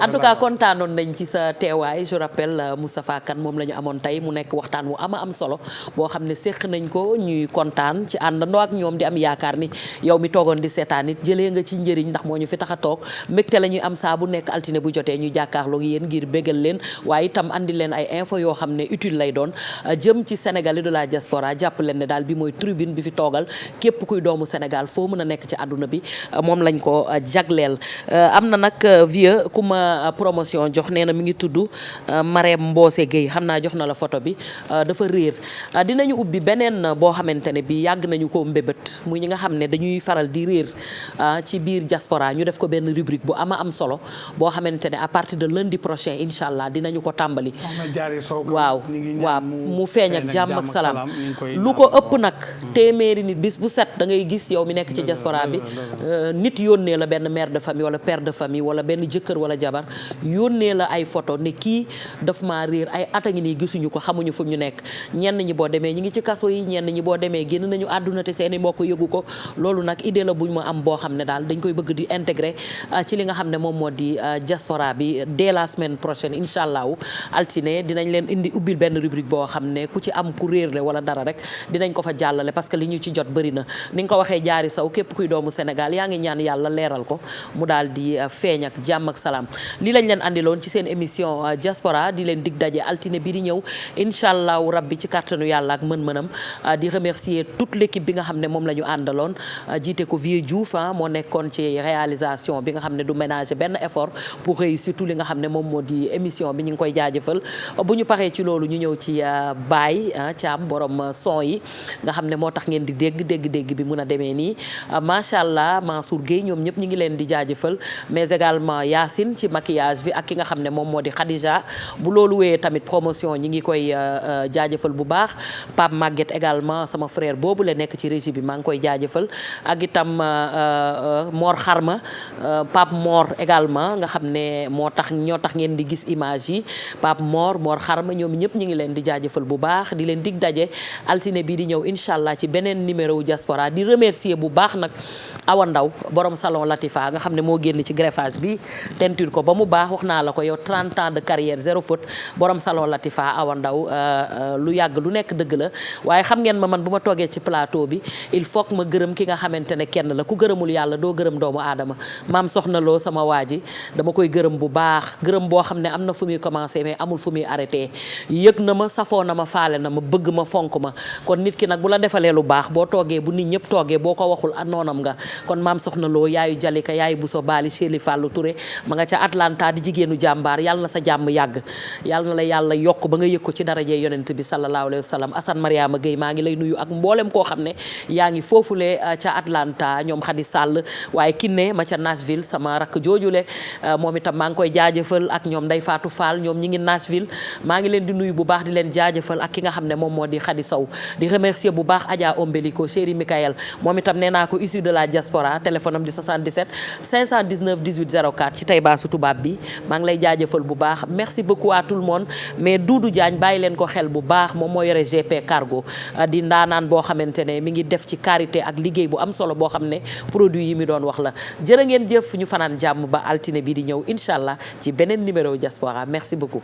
en tout cas kontaanoon nañ ci sa teewaay je rappelle Moustapha Kane moom la ñu amoon tey mu nekk waxtaan wu am solo boo xam ne séq nañ ko ñuy kontaan ci àndandoo ak ñoom di am yaakaar ni yow mi toogoon di seetaan it jëlee nga ci njëriñ ndax moo ñu fi tax a toog mbégte la ñuy am saa bu nekk altine bu jotee ñu jàkkaarloog yéen ngir bégal leen waaye itam andi leen ay info yoo xam ne utile lay doon jëm ci Sénégalais de la diaspora jàpp leen ne daal bi mooy tribune bi fi toogal képp kuy doomu Sénégal foo mën a nekk ci àdduna bi moom lañ ko jagleel. am na nag vieux ku ma promotion jox nee na mi ngi tudd Marème Mbose Gueye xam naa jox na la photo bi dafa réer dinañu ubbi beneen boo xamante ne bi yàgg nañu ko mbébét muy ñi nga xam ne dañuy faral di réer ci biir diaspora ñu def ko benn rubrique bu am solo boo xamante ne à partir de lundi prochain incha allah dinañu ko tàmbali. waaw mu feeñ ak jàmm ak salaam lu ko ëpp nag téeméeri nit bis bu set da ngay gis yow mi nekk ci diaspora bi nit yónnee la benn mère de famille wala père de famille wala benn jëkkër wala jabar yónnee la ay photo ne kii daf maa réer ay at a ngi nii gisuñu ko xamuñu fu ñu nekk ñenn ñi boo demee ñi ngi ci kaso yi ñenn ñi boo demee génn nañu àdduna te seeni mbokk yëgu ko loolu nag idée la buñ ma am boo xam ne daal dañ koy bëgg di intégrer ci li nga xam ne moom moo di diaspora bi dès la semaine prochaine incha allahu altine dinañ leen indi ubbil benn rubrique boo xam ne ku ci am ku réer le wala dara rek dinañ ko fa jàllale parce que li ñu ci jot bëri na ni nga ko waxee jaari saw képp kuy doomu Sénégal yaa ngi ñaan yàlla leeral ko mu daal di feeñ ak jàmm ak salaam lii lañ leen andiloon ci seen émission diaspora di leen dig daje altine bi di ñëw incha allahu rabbi ci kàttanu yàlla ak mën-mënam di remercier toute l'équipe bi nga xam ne moom la ñu àndaloon jiite ko Vieux Diouf moo nekkoon ci réalisation bi nga xam ne du ménager benn effort pour réussir tout li nga xam ne moom moo di émission bi ñu ngi koy jaajëfal bu ñu paree ci loolu ñu ñëw ci Baye Thiam borom son yi nga xam ne moo tax ngeen di dégg bi mun a demee nii macha allah Mansour Gueye ñoom ñëpp ñu ngi leen di jaajëfal mais également Yacine ci maquillage bi ak ki nga xam ne moom moo di Khadija bu loolu wéyee tamit promotion ñi ngi koy jaajëfal bu baax Pape Maguette également sama frère boobu la nekk ci régie bi maa ngi koy jaajëfal ak itam Mor Xarma Pape Mor également nga xam ne ñoo tax ngeen di gis image yi Pape Mor Xarma ñoom ñëpp ñu ngi leen di jaajëfal bu baax di leen dig daje altine bii di ñëw incha allah ci beneen numéro diaspora di remercier bu baax nag Awa Ndaw borom salon Latifa nga xam ne moo génn ci greffage bi teinture ko ba mu baax wax naa la ko yow 30 ans de carrière zéro faute borom salon Latifa Awa Ndaw lu yàgg lu nekk dëgg la waaye xam ngeen man bu ma toogee ci plateau bi il faut que ma gërëm ki nga xamante ne kenn la ku gërëmul yàlla doo gërëm doomu aadama maam soxna loo sama waa ji dama koy gërëm bu baax gërëm boo xam ne am na fu muy commencé mais amul fu muy arrêté yëg na ma safoo na ma faale na ma bëgg ma fonk ma kon nit ki nag bu la defalee lu baax boo toogee bu nit ñëpp toogee boo ko waxul noonam nga kon maam soxna loo yaayu Jalika yaayu Buso Baali Chéli Fallou Touré ma nga ca Atlanta di jigéenu jàmbaar yàlla na sa jàmm yàgg yàlla na la yàlla yokk ba nga yëg ko ci darajee yonent bi sallallahu alayhi wa sallam Assane Mariama Gueye maa ngi lay nuyu ak mboolem koo xam ne yaa ngi foofule ca Atlanta ñoom Khady Sall waaye Kiné ma ca Nashville sama rakk joojule moom itam maa ngi koy jaajëfal ak ñoom Ndeye Fatou Fall ñoom ñi ngi Nashville maa ngi leen di nuyu bu baax di leen jaajëfal ak ki nga xam ne moom moo di Khady Sow di remercier bu baax Adja Ombelico chéri Michael moom itam nee naa ko issu de la diaspora téléphone am di 77 519 18 04 ci tey baasu tubaab bi maa ngi lay jaajëfal bu baax merci beaucoup à tout le monde mais Doudou Diagne bàyyi leen ko xel bu baax moom moo yore GP Cargo di ndaanaan boo xamante ne mi ngi def ci karité ak liggéey bu am solo boo xam ne produit yi mi doon wax la jërë ngeen jëf ñu fanaan jàmm ba altine bi di ñëw incha allah ci beneen numéro diaspora merci beaucoup